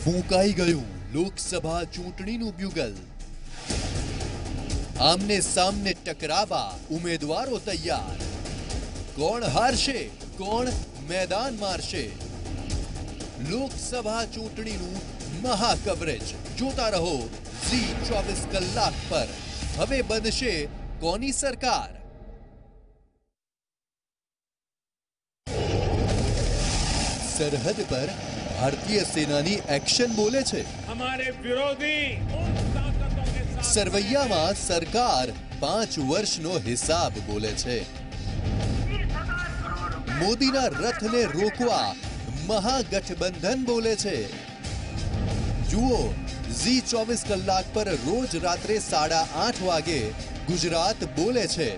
ફૂંકાઈ ગયું લોકસભા ચૂંટણીનું બ્યુગલ. આમને સામને ટકરાવા ઉમેદવારો તૈયાર. કોણ હારશે, કોણ મેદાન મારશે? લોકસભા ચૂંટણીનું મહા કવરેજ જોતા રહો ઝી 24 કલાક પર. હવે બનશે કોની સરકાર? સરહદ પર भारतीय सेनानी एक्शन बोले छे. हमारे विरोधी सरवैया सरकार 5 वर्ष नो हिसाब बोले छे. मोदी ना रथ ने रोकवा महागठबंधन बोले छे. जुओ ઝી 24 કલાક पर रोज रात्रे 8:30 वागे गुजरात बोले छे.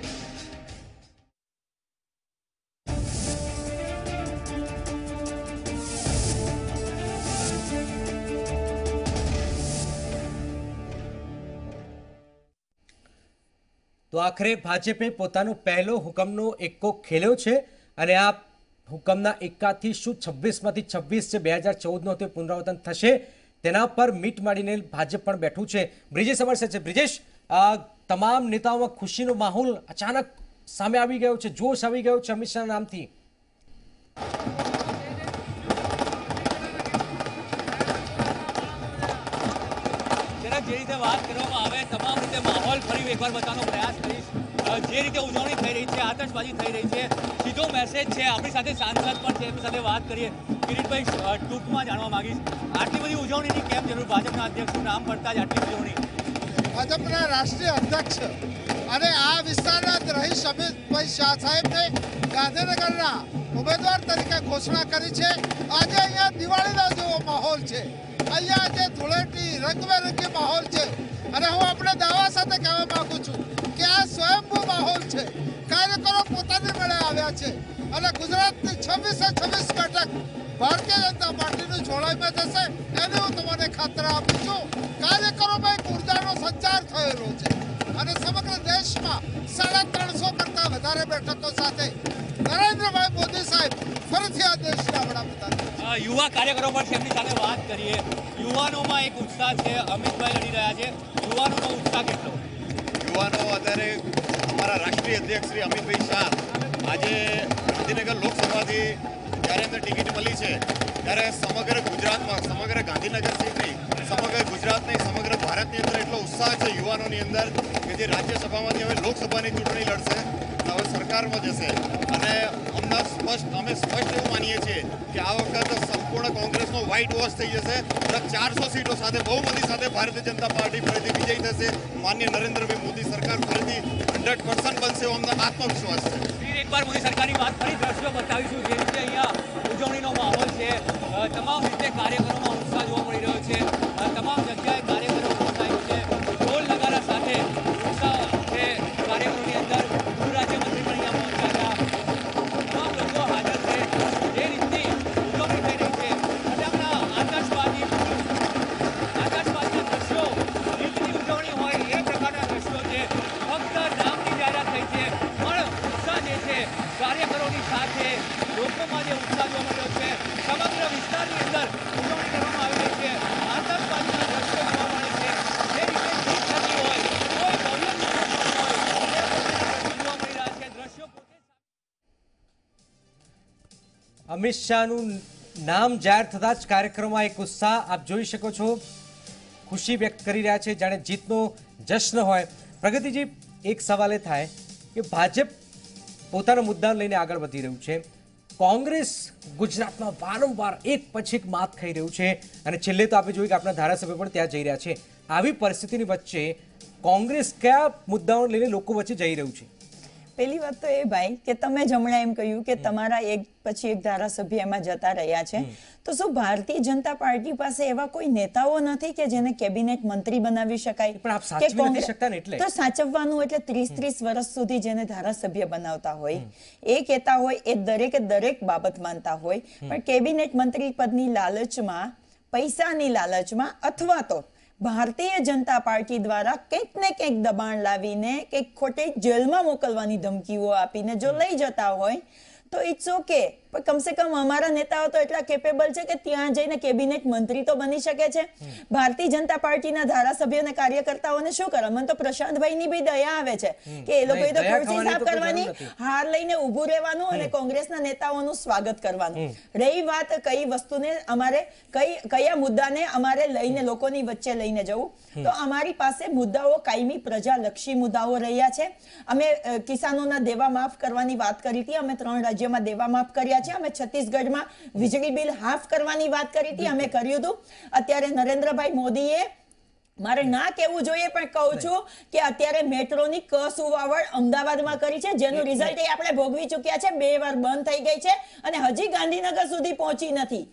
તો આખરે ભાજપે પોતાનો પહેલો હુકમનો એક્કો ખેલ્યો છે અને આ હુકમના એક્કાથી શું 26માંથી 26 છે 2014નો તે પુનરાવર્તન થશે તેના પર મીટ માંડીને ભાજપ પણ બેઠું છે. બ્રિજેશ અમારી સાથે છે. બ્રિજેશ, તમામ નેતાઓમાં ખુશીનો માહોલ અચાનક સામે આવી ગયો છે, જોશ આવી ગયો છે અમિત શાહના નામથી. જે રીતે વાત કરવામાં આવે તમામ રીતે માહોલ ફરી એકવાર બતાવવાનો પ્રયાસ કરીશ. જે રીતે ઉજવણી થઈ રહી છે, આતશબાજી થઈ રહી છે, સીધો મેસેજ છે. આપણી સાથે સાંસદ પણ છે, એમની સાથે વાત કરીએ. કિરીટભાઈ, ટૂંકમાં જાણવા માંગીશ, આટલી બધી ઉજવણીની કેમ જરૂર? ભાજપના અધ્યક્ષનું નામ પડતા જ આટલી ઉજવણી? ભાજપના રાષ્ટ્રીય અધ્યક્ષ અને આ વિસ્તારના રહીશ અમિતભાઈ શાહ સાહેબને ગાંધીનગરના ઉમેદવાર તરીકે ઘોષણા કરી છે. આજે અહીંયા દિવાળીનો જેવો માહોલ છે, અહીંયા આજે ધૂળેટી રંગબેરંગી માહોલ છે અને હું આપણે દાવા સાથે કહેવા માંગુ છું કે આ સ્વયંભૂ માહોલ છે. કાર્યકરો પોતાની મેળે આવ્યા છે અને ગુજરાતની 26 બેઠક ભારતીય જનતા પાર્ટીની જોડાઈમાં જશે એની હું તમને ખાતરી આપું છું. કાર્યકરોમાં એક ઉર્જાનો સંચાર થયેલો છે અને સમગ્ર દેશમાં 350 કરતાં વધારે બેઠકો સાથે નરેન્દ્રભાઈ મોદી સાહેબ ફરીથી આ દેશના વડાપ્રધાન. યુવા કાર્યકરો પણ છે, એમની સાથે વાત કરીએ. યુવાનોમાં એક ઉત્સાહ છે, અમિતભાઈ લડી રહ્યા છે, યુવાનોનો ઉત્સાહ કેટલો? યુવાનો અત્યારે અમારા રાષ્ટ્રીય અધ્યક્ષ શ્રી અમિતભાઈ શાહ આજે ગાંધીનગર લોકસભાથી જ્યારે એમને ટિકિટ મળી છે ત્યારે સમગ્ર ગુજરાતમાં, સમગ્ર ગાંધીનગર સીટ નહીં, સમગ્ર ગુજરાતની, સમગ્ર ભારતની અંદર એટલો ઉત્સાહ છે યુવાનોની અંદર કે જે રાજ્યસભામાંથી હવે લોકસભાની ચૂંટણી લડશે, હવે સરકારમાં જશે. અને અમે સ્પષ્ટ એવું માનીએ છીએ કે આ વખત સંપૂર્ણ કોંગ્રેસનો વ્હાઇટ વોશ થઈ જશે. 400 સીટો સાથે, બહુમતી સાથે ભારતીય જનતા પાર્ટી ફરીથી વિજયી થશે. માન્ય નરેન્દ્રભાઈ મોદી સરકાર ફરીથી 100% બનશે એવો અમને આત્મવિશ્વાસ છે. એકવાર મોદી સરકારની વાત ફરી દ્રશ્યો બતાવીશું. જે રીતે અહીંયા ઉજવણીનો માહોલ છે, તમામ રીતે કાર્યકરોમાં ઉત્સાહ જોવા મળી રહ્યો છે. તમામ જગ્યાએ કાર્યકરો ઉત્સાહિત છે, ઢોલ નગારા સાથે ઉત્સાહ છે કાર્યકરોની અંદર. ગૃહ રાજ્યમંત્રી પણ અહીંયા પહોંચ્યા હતા. તમામ લોકો હાજર છે. જે રીતની ઉજવણી થઈ રહી છે, ફટાકડા, આતશબાજીના દ્રશ્યો, રીતની ઉજવણી હોય એ પ્રકારના દ્રશ્યો છે. ફક્ત નામની જાહેરાત થઈ છે, પણ ઉત્સાહ જે છે કાર્યકરોની સાથે લોકોમાં જે ઉત્સાહ જોવા મળ્યો છે, સમગ્ર વિસ્તારની અંદર ઉજવણી કરવામાં આવી રહી છે. આતશબાજીના દ્રશ્યો જોવા મળે છે. જે રીતે જીત થતી હોય, કોઈ ભવ્ય જોવા મળી રહ્યા છે દ્રશ્યો. અમિત શાહનું નામ જાહેર થતા જ કાર્યક્રમમાં એક ઉત્સાહ આપ જોઈ શકો છો. ખુશી વ્યક્ત કરી રહ્યા છે, જાણે જીતનો જશ્ન હોય. પ્રગતિજી, એક સવાલ એ થાય કે ભાજપ પોતાના મુદ્દા લઈને આગળ વધી રહ્યું છે, કોંગ્રેસ ગુજરાતમાં વારંવાર એક પછી એક માત ખાઈ રહ્યું છે અને છેલ્લે તો આપણે જોયું કે આપણા ધારાસભ્ય પણ ત્યાં જઈ રહ્યા છે. આવી પરિસ્થિતિની વચ્ચે કોંગ્રેસ કયા મુદ્દાઓને લઈને લોકો વચ્ચે જઈ રહ્યું છે? પહેલી વાત તો એ ભાઈ કે તમે જ હમણાં એમ કહ્યું કે તમારા એક પછી એક ધારાસભ્ય એમાં જતા રહ્યા છે, તો શું ભારતીય જનતા પાર્ટી પાસે એવા કોઈ નેતાઓ નથી કે જેને કેબિનેટ મંત્રી બનાવી શકાય? પણ આપ સાચવી નથી શકતા ને એટલે તો સાચવવાનું એટલે 30 વર્ષ સુધી જેને ધારાસભ્ય બનાવતા હોય એ કહેતા હોય એ દરેક બાબત માનતા હોય, પણ કેબિનેટ મંત્રી પદની લાલચમાં, પૈસાની લાલચમાં અથવા તો ભારતીય જનતા પાર્ટી દ્વારા કંઈક ને કંઈક દબાણ લાવીને કંઈક ખોટી જેલમાં મોકલવાની ધમકીઓ આપીને જો લઈ જતા હોય તો ઇટ્સ ઓકે, પણ કમસે કમ અમારા નેતાઓ તો એટલા કેપેબલ છે કે ત્યાં જઈને કેબિનેટ મંત્રી તો બની શકે છે. ભારતીય જનતા પાર્ટીના ધારાસભ્ય અને કાર્યકર્તાઓને શું કરવા? મને તો પ્રશાંતભાઈની બી દયા આવે છે કે એ લોકોએ તો ખુરશી સાફ કરવાની, હાર લઈને ઊભું રહેવાનું અને કોંગ્રેસના નેતાઓનું સ્વાગત કરવાનું. રહી વાત કઈ વસ્તુને અમારે કયા મુદ્દાને અમારે લઈને લોકોની વચ્ચે લઈને જવું, તો અમારી પાસે મુદ્દાઓ કાયમી પ્રજાલક્ષી મુદ્દાઓ રહ્યા છે. અમે કિસાનોના દેવા માફ કરવાની વાત કરી હતી, અમે 3 રાજ્યોમાં દેવા માફ કર્યા છે. અમે છત્તીસગઢમાં વીજળી બિલ હાફ કરવાની વાત કરી હતી, અમે કર્યું હતું. અત્યારે નરેન્દ્રભાઈ મોદીએ, મારે ના કહેવું જોઈએ પણ કહું છું કે અત્યારે મેટ્રોની કસુવાવડ અમદાવાદમાં કરી છે, જેનું રિઝલ્ટ એ આપણે ભોગવી ચૂક્યા છે. 2 વાર બંધ થઈ ગઈ છે અને હજી ગાંધીનગર સુધી પહોંચી નથી.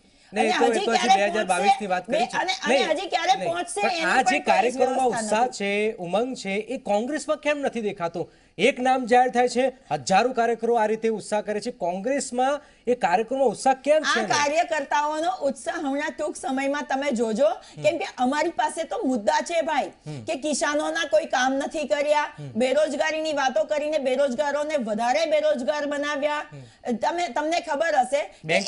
ઉત્સાહ છે, ઉમંગ છે, એ કોંગ્રેસમાં કેમ નથી દેખાતો? એક નામ જાહેર થાય છે, હજારો કાર્યકરો આ રીતે ઉત્સાહ કરે છે, કોંગ્રેસમાં એ કાર્યક્રમમાં ઉત્સાહ કેમ છે? આ કાર્યકર્તાઓનો ઉત્સાહ હમણાં ટૂંક સમયમાં તમે જોજો, કેમ કે અમારી પાસે તો મુદ્દા છે ભાઈ કે કિસાનોના કોઈ કામ નથી કર્યા, બેરોજગારીની વાતો કરીને બેરોજગારોને વધારે બેરોજગાર બનાવ્યા. તમને ખબર હશે કે એક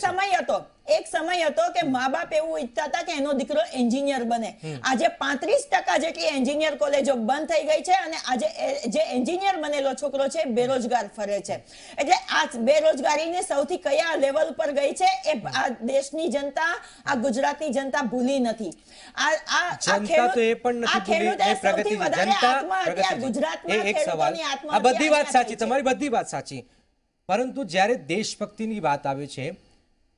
સમય હતો એક સમય હતો કે મા બાપ એવું ઈચ્છતા હતા કે એનો દીકરો એન્જિનિયર બને. આજે 35% જેટલી એન્જિનિયર કોલેજો બંધ થઈ ગઈ છે અને આજે જે એન્જિનિયર બનેલો છોકરો છે બેરોજગાર ફરે છે. એટલે આ બેરોજગારીને સૌથી કયા લેવલ પર ગઈ છે એ આ દેશની જનતા, આ ગુજરાતની જનતા ભૂલી નથી. આ બધી વાત સાચી, તમારી બધી વાત સાચી, પરંતુ જ્યારે દેશભક્તિની વાત આવે છે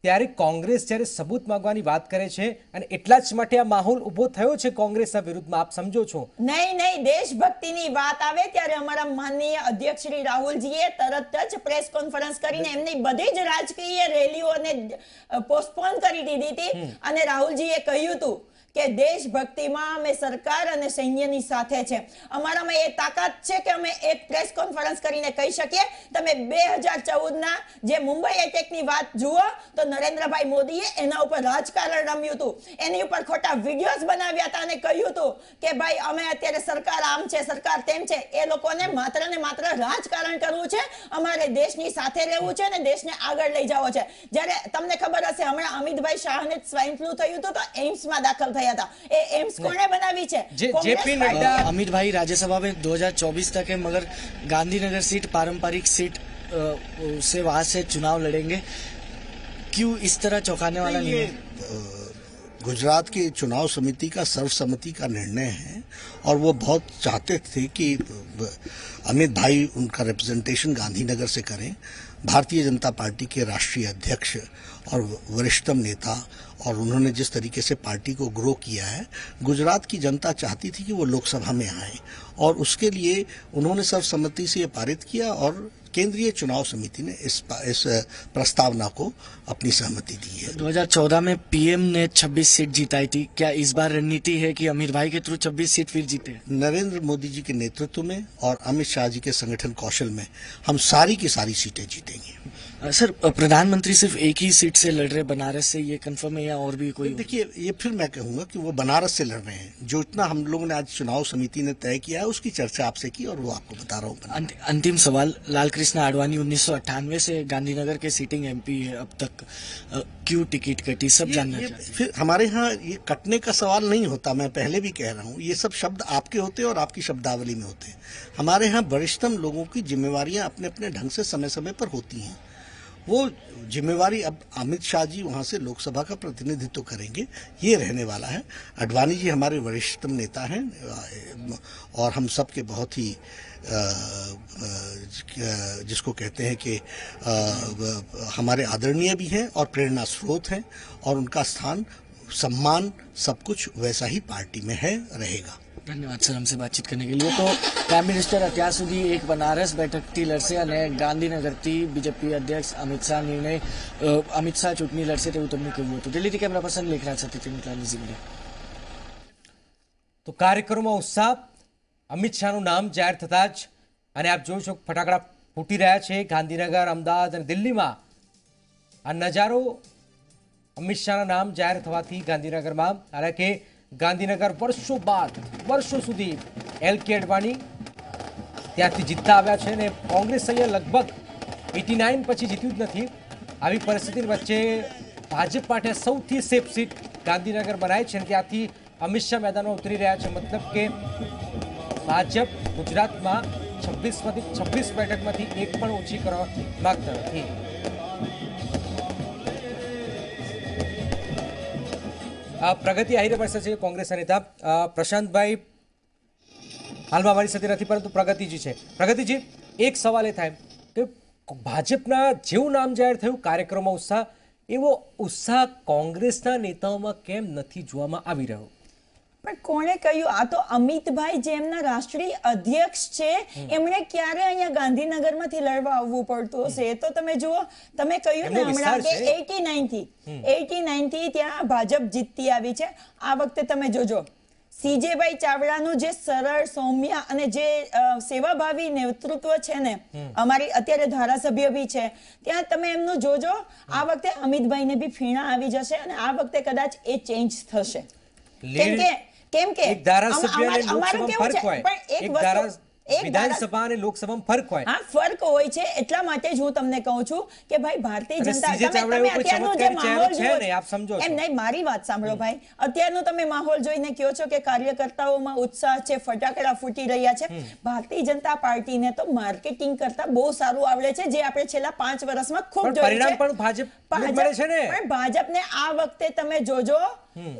ત્યારે કોંગ્રેસ જ્યારે સબૂત માંગવાની વાત કરે છે અને એટલા જ માટે આ માહોલ ઉભો થયો છે કોંગ્રેસના વિરુદ્ધમાં, આપ સમજો છો? નહીં, દેશભક્તિની વાત આવે ત્યારે અમારા માનનીય અધ્યક્ષ શ્રી રાહુલજીએ તરત જ પ્રેસ કોન્ફરન્સ કરીને એમની બધી જ રાજકીય રેલીઓને પોસ્ટપોન કરી દીધી હતી અને રાહુલજીએ કહ્યું હતું કે દેશભક્તિમાં અમે સરકાર અને સૈન્યની સાથે છે. અમારામાં એ તાકાત છે કે અમે એક પ્રેસ કોન્ફરન્સ કરીને કહી શકીએ. તમે 2014ના જે મુંબઈ એટેકની વાત જુઓ તો નરેન્દ્રભાઈ મોદીએ એના ઉપર રાજકારણ રમ્યું હતું, એની ઉપર ખોટા વિડીયોઝ બનાવ્યા હતા અને કહ્યું હતું કે ભાઈ અમે અત્યારે સરકાર આમ છે, સરકાર તેમ છે. એ લોકોને માત્ર ને માત્ર રાજકારણ કરવું છે, અમારે દેશની સાથે રહેવું છે અને દેશને આગળ લઈ જવો છે. જ્યારે તમને ખબર હશે હમણાં અમિતભાઈ શાહને સ્વાઇન ફ્લૂ થયું હતું તો એમ્સમાં દાખલ થયા था. एम्स कोने बनावी छे? जेपी नड्डा। अमित भाई राज्यसभा में 2024 तक है, मगर गांधीनगर सीट पारंपरिक सीट से वहां से चुनाव लड़ेंगे, क्यों इस तरह चौंकाने वाला नहीं है? गुजरात की चुनाव समिति का सर्वसम्मति का निर्णय है और वो बहुत चाहते थे कि अमित भाई उनका रिप्रेजेंटेशन गांधीनगर से करें. भारतीय जनता पार्टी के राष्ट्रीय अध्यक्ष और वरिष्ठतम नेता, और उन्होंने जिस तरीके से पार्टी को ग्रो किया है, गुजरात की जनता चाहती थी कि वो लोकसभा में आए और उसके लिए उन्होंने सर्वसम्मति से ये पारित किया और केंद्रीय चुनाव समिति ने इस प्रस्तावना को अपनी सहमति दी है. 2014 में पीएम ने 26 सीट जिताई थी, क्या इस बार रणनीति है कि अमित भाई के थ्रू 26 सीट फिर जीते? नरेंद्र मोदी जी के नेतृत्व में और अमित शाह जी के संगठन कौशल में हम सारी की सारी सीटें जीतेंगे. सर, प्रधानमंत्री सिर्फ एक ही सीट से लड़ रहे बनारस से, ये कंफर्म है या और भी कोई? देखिए, ये फिर मैं कहूंगा कि वो बनारस से लड़ रहे हैं. जो इतना हम लोगों ने आज चुनाव समिति ने तय किया है उसकी चर्चा आपसे की और वो आपको बता रहा हूँ. अंतिम सवाल, लाल कृष्ण आडवाणी 1998 से गांधीनगर के सीटिंग एमपी है अब तक, क्यों टिकट कटी, सब जानना चाहते हैं. फिर हमारे यहाँ ये कटने का सवाल नहीं होता, मैं पहले भी कह रहा हूँ, ये सब शब्द आपके होते हैं और आपकी शब्दावली में होते हैं. हमारे यहाँ वरिष्ठतम लोगों की जिम्मेवारियां अपने अपने ढंग से समय समय पर होती हैं. वो जिम्मेवारी अब अमित शाह जी वहाँ से लोकसभा का प्रतिनिधित्व करेंगे, ये रहने वाला है. आडवाणी जी हमारे वरिष्ठतम नेता हैं और हम सब के बहुत ही जिसको कहते हैं कि हमारे आदरणीय भी हैं और प्रेरणा स्रोत हैं, और उनका स्थान, सम्मान, सब कुछ वैसा ही पार्टी में है, रहेगा. धन्यवाद सर हमसे बातचीत करने के लिए. तो प्राइम मिनिस्टर અત્યાર સુધી એક બનારસ બેઠકથી લડશે અને ગાંધીનગરથી બીજેપી અધ્યક્ષ અમિત શાહ ચૂંટણી લડશે તેવું તેમણે કહ્યું હતું. દિલ્હીથી કેમેરા પર્સન લેખરાજ સાથે ત્રિમુકલાલ ન્યૂઝ. તો કાર્યક્રમમાં ઉત્સાહ, અમિત શાહનું નામ જાહેર થતા જ અને આપ જોઈ શકો ફટાકડા ફૂટી રહ્યા છે ગાંધીનગર, અમદાવાદ અને દિલ્હીમાં. આ નજારો અમિત શાહના નામ જાહેર થવાથી ગાંધીનગરમાં, કારણ કે ગાંધીનગર વર્ષો બાદ, વર્ષો સુધી એલ.કે. અડવાણી ત્યાંથી જીતતા આવ્યા છે અને કોંગ્રેસ અહીંયા લગભગ 89 પછી જીત્યું જ નથી. આવી પરિસ્થિતિ વચ્ચે ભાજપ માટે સૌથી સેફ સીટ ગાંધીનગર બનાવી છે અને ત્યાંથી અમિત શાહ મેદાનમાં ઉતરી રહ્યા છે. મતલબ કે ભાજપ ગુજરાતમાં 26 બેઠકમાંથી એક પણ ઓછી કરવા માંગતા નથી. પ્રગતિ આહિરે પાસે છે કોંગ્રેસના નેતા. પ્રશાંતભાઈ હાલમાં અમારી સાથે નથી, પરંતુ પ્રગતિજી છે. પ્રગતિજી, એક સવાલ એ થાય કે ભાજપના જેવું નામ જાહેર થયું, કાર્યક્રમમાં ઉત્સાહ, એવો ઉત્સાહ કોંગ્રેસના નેતાઓમાં કેમ નથી જોવામાં આવી રહ્યો? પણ કોણે કહ્યું? આ તો અમિતભાઈ જે એમના રાષ્ટ્રીય અધ્યક્ષ છે, એમણે ક્યારે અહીંયા ગાંધીનગરમાંથી લડવા આવવું પડતું હશે? એ તો તમે જુઓ, તમે કહ્યું ને હમણાં કે 89 થી ત્યાં ભાજપ જીતતી આવી છે. આ વખતે તમે જોજો, સીજેભાઈ ચાવડાનું જે સરળ, સૌમ્ય અને જે સેવાભાવી નેતૃત્વ છે ને, અમારી અત્યારે ધારાસભ્ય બી છે, ત્યાં તમે એમનું જોજો. આ વખતે અમિતભાઈને બી ફીણા આવી જશે અને આ વખતે કદાચ એ ચેન્જ થશે. કેમ કે એક વિધાનસભા અને લોકસભામાં ફરક હોય. હા, ફરક હોય છે. એટલા માટે જ હું તમને કહું છું કે ભાઈ ભારતીય જનતા તમે અત્યારનો જે માહોલ જુઓ એમ નહીં, મારી વાત સાંભળો ભાઈ. અત્યારનો તમે માહોલ જોઈને કહો છો કે કાર્યકર્તાઓમાં ઉત્સાહ છે, ફટાકડા ફૂટી રહ્યા છે. ભારતીય જનતા પાર્ટીને તો માર્કેટિંગ કરતા બહુ સારું આવડે છે, જે આપણે છેલ્લા 5 વર્ષમાં ખૂબ જોયું છે. પરિણામ પણ ભાજપ મળે છે ને. પણ ભાજપને આ વખતે તમે જોજો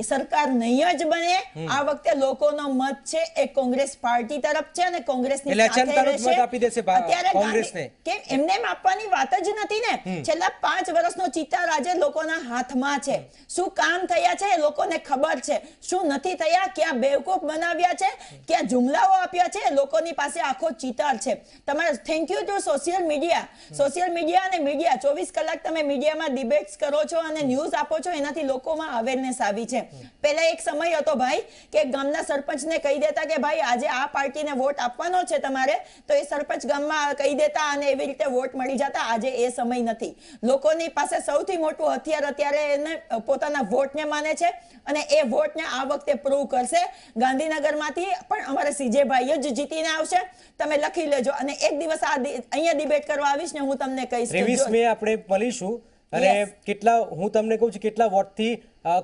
સરકાર નહીં જ બને. આ વખતે લોકોનો મત છે એ કોંગ્રેસ પાર્ટી તરફ છે અને કોંગ્રેસની સાથે રહેશે. અત્યારે કે એમને એમ આપવાની વાત જ નથી ને. છેલ્લા 5 વર્ષનો ચિતાર આજે લોકોના હાથમાં છે. શું કામ થયા છે એ લોકોને ખબર છે, શું નથી થયા, ક્યાં બેવકૂફ બનાવ્યા છે, ક્યાં જુમલાઓ આપ્યા છે, એ લોકોની પાસે આખો ચિતાર છે. તમારે thank you to social media અને મીડિયા. 24 કલાક તમે મીડિયામાં ડિબેટ્સ કરો છો અને ન્યૂઝ આપો છો, એનાથી લોકોમાં અવેરનેસ આવી છે. પહેલા એક સમય હતો ભાઈ કે ગામના સરપંચને કહી દેતા કે ભાઈ આજે આ પાર્ટીને વોટ આપવાનો છે તમારે, તો એ સરપંચ ગામમાં કહી દેતા અને એવી રીતે વોટ મળી જતા. આજે એ સમય નથી. લોકોની પાસે સૌથી મોટું હથિયાર અત્યારે એને પોતાના વોટને માને છે અને એ વોટને આ વખતે પ્રૂવ કરશે. ગાંધીનગરમાંથી પણ અમારે સીજેભાઈ જ જીતીને આવશે. તમે લખી લેજો અને એક દિવસ અહીંયા ડિબેટ કરવા આવીશ ને હું તમને કહીશ 23 મે આપણે મળીશું અને કેટલા, હું તમને કહું છું કેટલા વોટથી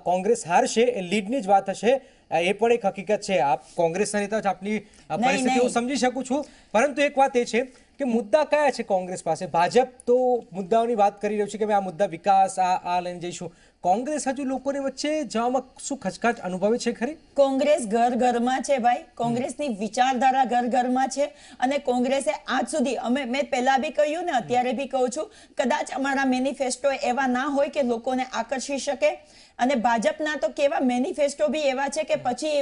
કોંગ્રેસ હારશે એ લીડની જ વાત હશે. એ પણ એક હકીકત છે. આપ કોંગ્રેસના નેતા જ આપની પરિસ્થિતિ હું સમજી શકું છું, પરંતુ એક વાત એ છે કે મુદ્દા કયા છે કોંગ્રેસ પાસે. ભાજપ તો મુદ્દાઓની વાત કરી રહ્યું છે કે આ મુદ્દા વિકાસ આ લઈને જઈશું. કોંગ્રેસ હજુ લોકોની વચ્ચે જવામાં શું ખચકાટ અનુભવે છે ખરી? કોંગ્રેસ ઘરમાં છે ભાઈ. કોંગ્રેસની વિચારધારા ઘરમાં છે અને કોંગ્રેસે આજ સુધી મેં પહેલા બી કહ્યું ને અત્યારે બી કહું છું, કદાચ અમારા મેનિફેસ્ટો એવા ના હોય કે લોકોને આકર્ષી શકે. અને ભાજપના તો કેવા મેનિફેસ્ટો બી એવા છે કે પછી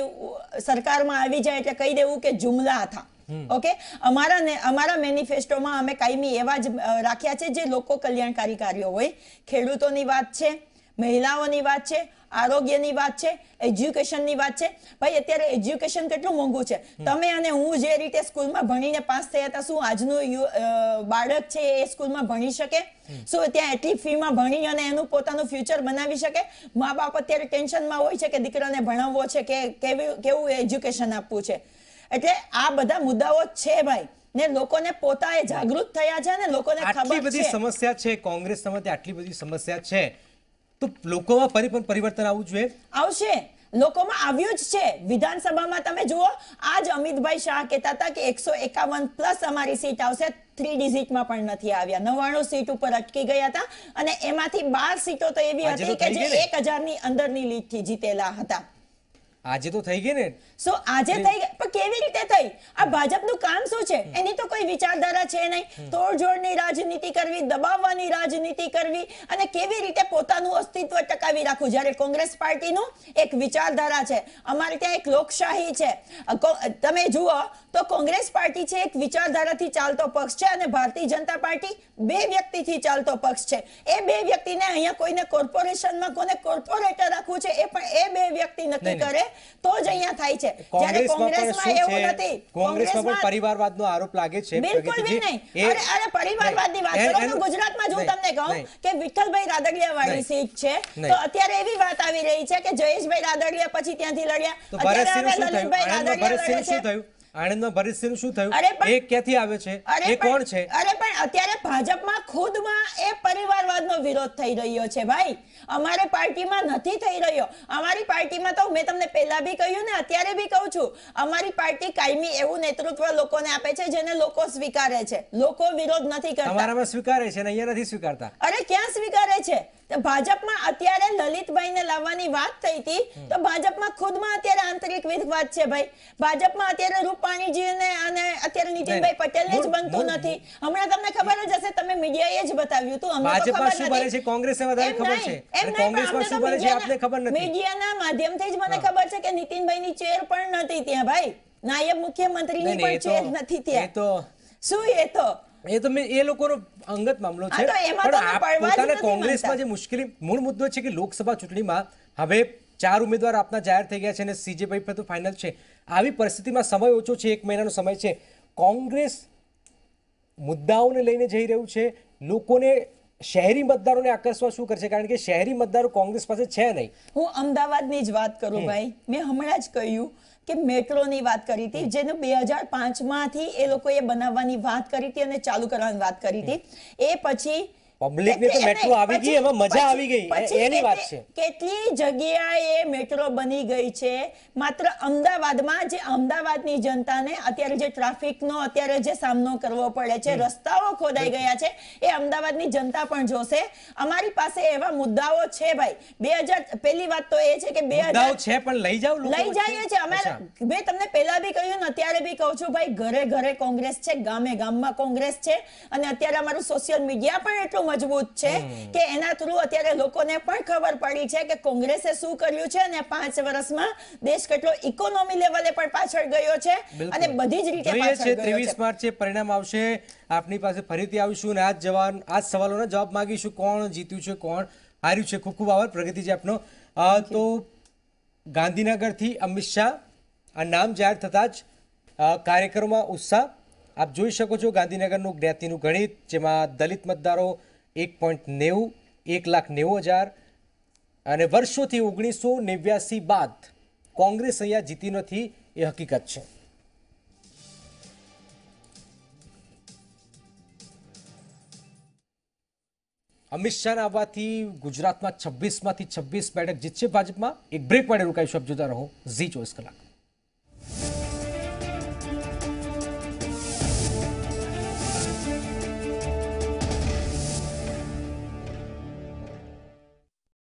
સરકારમાં આવી જાય એટલે કહી દેવું કે જુમલા હતા. ઓકે, અમારા મેનિફેસ્ટોમાં અમે કાયમી એવા જ રાખ્યા છે જે લોકો કલ્યાણકારી કાર્યો હોય. ખેડૂતોની વાત છે, મહિલાઓની વાત છે, આરોગ્યની વાત છે, એજ્યુકેશનની વાત છે. ભાઈ અત્યારે એજ્યુકેશન કેટલું મોંઘું છે. તમે અને હું જે રીતે સ્કૂલમાં ભણીને પાસ થયા હતા, શું આજનું બાળક છે એ સ્કૂલમાં ભણી શકે? શું ત્યાં એટલી ફીમાં ભણી અને એનું પોતાનું ફ્યુચર બનાવી શકે? મા બાપ અત્યારે ટેન્શનમાં હોય છે કે દીકરાને ભણાવવો છે કે કેવું એજ્યુકેશન આપવું છે. એટલે આ બધા મુદ્દાઓ છે ભાઈ ને લોકોને પોતાએ જાગૃત થયા છે ને લોકોને ખબર છે. આટલી બધી સમસ્યા છે કોંગ્રેસ સમયથી, આટલી બધી સમસ્યા છે તો લોકોમાં પરિવર્તન આવવું જોઈએ. આવશે, લોકોમાં આવ્યું જ છે. વિધાનસભામાં તમે જુઓ, આજ અમિતભાઈ શાહ કહેતા હતા કે 151+ અમારી સીટ આવશે. 3 ડિજિટમાં પણ નથી આવ્યા. 99 સીટ ઉપર અટકી ગયા હતા અને એમાંથી 12 સીટો તો એવી હતી કે જે 1000ની અંદરની લીડથી જીતેલા હતા. આજે તો થઈ ગઈ ને. સો આજે થઈ ગઈ, પણ કેવી રીતે થઈ? આ ભાજપનું કામ શું છે? એની તો કોઈ વિચારધારા છે નહીં. તોડજોડની રાજનીતિ કરવી, દબાવવાની રાજનીતિ કરવી અને કેવી રીતે પોતાનું અસ્તિત્વ ટકાવી રાખવું. જ્યારે કોંગ્રેસ પાર્ટીનું એક વિચારધારા છે. અમારે ત્યાં એક લોકશાહી છે. તમે જુઓ તો કોંગ્રેસ પાર્ટી છે એક વિચારધારાથી ચાલતો પક્ષ છે અને ભારતીય જનતા પાર્ટી 2 વ્યક્તિથી ચાલતો પક્ષ છે. એ 2 વ્યક્તિને અહીંયા કોઈને કોર્પોરેશનમાં કોને કોર્પોરેટર રાખવું છે એ પણ એ 2 વ્યક્તિ નક્કી કરે તો જ અહીંયા થાય છે. જ્યારે કોંગ્રેસમાં એવું નથી. કોંગ્રેસમાં પણ પરિવારવાદનો આરોપ લાગે છે. બિલકુલ બી નહીં. અરે પરિવારવાદની વાત કરો તો ગુજરાતમાં જો તમને કહું કે વિઠ્ઠલભાઈ રાદડિયા વાળી સીટ છે તો અત્યારે એવી વાત આવી રહી છે કે જયેશભાઈ રાદડિયા પછી ત્યાંથી લડ્યા. અત્યારે લલિતભાઈ રાદડિયા લડે છે. આણંદમાં ભરતસિંહનું શું થયું? એ ક્યાંથી આવે છે? એ કોણ છે? અરે પણ અત્યારે ભાજપમાં ખુદમાં એ પરિવારવાદનો વિરોધ થઈ રહ્યો છે ભાઈ. અમારી પાર્ટીમાં નથી થઈ રહ્યો. અમારી પાર્ટીમાં તો મેં તમને પહેલા બી કહ્યું ને અત્યારે બી કહું છું, અમારી પાર્ટી કાયમી એવું નેતૃત્વ લોકોને આપે છે જેને લોકો સ્વીકારે છે. લોકો વિરોધ નથી કરતા. તમારામાં સ્વીકારે છે ને અહીંયા નથી સ્વીકારતા. અરે ક્યાં સ્વીકારે છે? ભાજપમાં અત્યારે લલિતભાઈને લાવવાની વાત થઈ હતી તો ભાજપમાં ખુદમાં અત્યારે આંતરિક વિવાદ છે ભાઈ. ભાજપમાં અત્યારે રૂપાણીજીને અને અત્યારે નીતિનભાઈ પટેલને જ બનતું નથી. હમણાં તમને ખબર જ હશે, તમે મીડિયાએ જ બતાવ્યું હતું. અમને તો ખબર શું બને છે કોંગ્રેસને વધારે ખબર છે. કોંગ્રેસમાં શું બને છે આપને ખબર નથી. મીડિયાના માધ્યમથી જ મને ખબર છે કે નીતિનભાઈની ચેર પણ નથી ત્યાં ભાઈ. નાયબ મુખ્યમંત્રીની પણ ચેર નથી ત્યાં. તો શું એ તો એ લોકોનો અંગત મામલો છે. પણ પોતાના કોંગ્રેસમાં જે મુશ્કેલી મૂળ મુદ્દો છે કે લોકસભા ચૂંટણીમાં હવે 4 ઉમેદવાર આપના જાહેર થઈ ગયા છે અને સીજેભાઈ પર તો ફાઇનલ છે. આવી પરિસ્થિતિમાં સમય ઓછો છે, 1 મહિનાનો સમય છે. કોંગ્રેસ મુદ્દાઓને લઈને જઈ રહ્યું છે, લોકોને શહેરી મતદારોને આકર્ષવા શું કરશે? કારણ કે શહેરી મતદારો કોંગ્રેસ પાસે છે નહીં. હું અમદાવાદની જ વાત કરું ભાઈ, મેં હમણાં જ કહ્યું કે મેટ્રોની વાત કરી હતી, જેને 2005માંથી એ લોકોએ બનાવવાની વાત કરી હતી અને ચાલુ કરવાની વાત કરી હતી. એ પછી પબ્લિકને તો મેટ્રો આવી ગઈ, એમાં મજા આવી ગઈ, એની વાત છે. કેટલી જગ્યાએ મેટ્રો બની ગઈ છે માત્ર અમદાવાદમાં, જે અમદાવાદની જનતાને અત્યારે જે ટ્રાફિકનો અત્યારે જે સામનો કરવો પડે છે, રસ્તાઓ ખોદાઈ ગયા છે, એ અમદાવાદની જનતા પણ જોશે. અમારી પાસે એવા મુદ્દાઓ છે ભાઈ. 2000 પહેલી વાત તો એ છે કે 2000 છે પણ લઈ જાવ, લઈ જઈએ છે અમે. મેં તમને પહેલા બી કહ્યું ને અત્યારે બી કહું છું ભાઈ, ઘરે ઘરે કોંગ્રેસ છે, ગામે ગામમાં કોંગ્રેસ છે, અને અત્યારે અમારું સોશિયલ મીડિયા પણ એટલું મજબૂત છે કે એના થ્રુ અત્યારે લોકોને પણ ખબર પડી છે કે કોંગ્રેસે શું કર્યું છે અને 5 વર્ષમાં દેશ કેટલો ઇકોનોમી લેવલે પણ પાછળ ગયો છે અને બધી જ રીતે પાછળ ગયો છે. 23 માર્ચે પરિણામ આવશે. આપની પાસે ફરીથી આવીશું અને આ સવાલોના જવાબ માંગીશું, કોણ જીત્યું છે, કોણ હાર્યું છે. ખૂબ ખૂબ આભાર પ્રગતિજી આપનો. તો ગાંધીનગરથી અમિત શાહ આ નામ જાહેર થતા જ કાર્યક્રમમાં ઉત્સાહ. આપ જોઈ શકો છો ગાંધીનગરનું જ્ઞાતિનું ગણિત, જેમાં દલિત મતદારો 1.90, 1,90,000, અને વર્ષોથી 1989 બાદ કોંગ્રેસ અહીંયા જીતી નથી, એ હકીકત છે. અમિત શાહ આવવાથી ગુજરાતમાં 26માંથી 26 બેઠક જીતશે ભાજપમાં. એક બ્રેક માટે રોકાઈશું. આપ જોતા રહો ઝી 24 કલાક.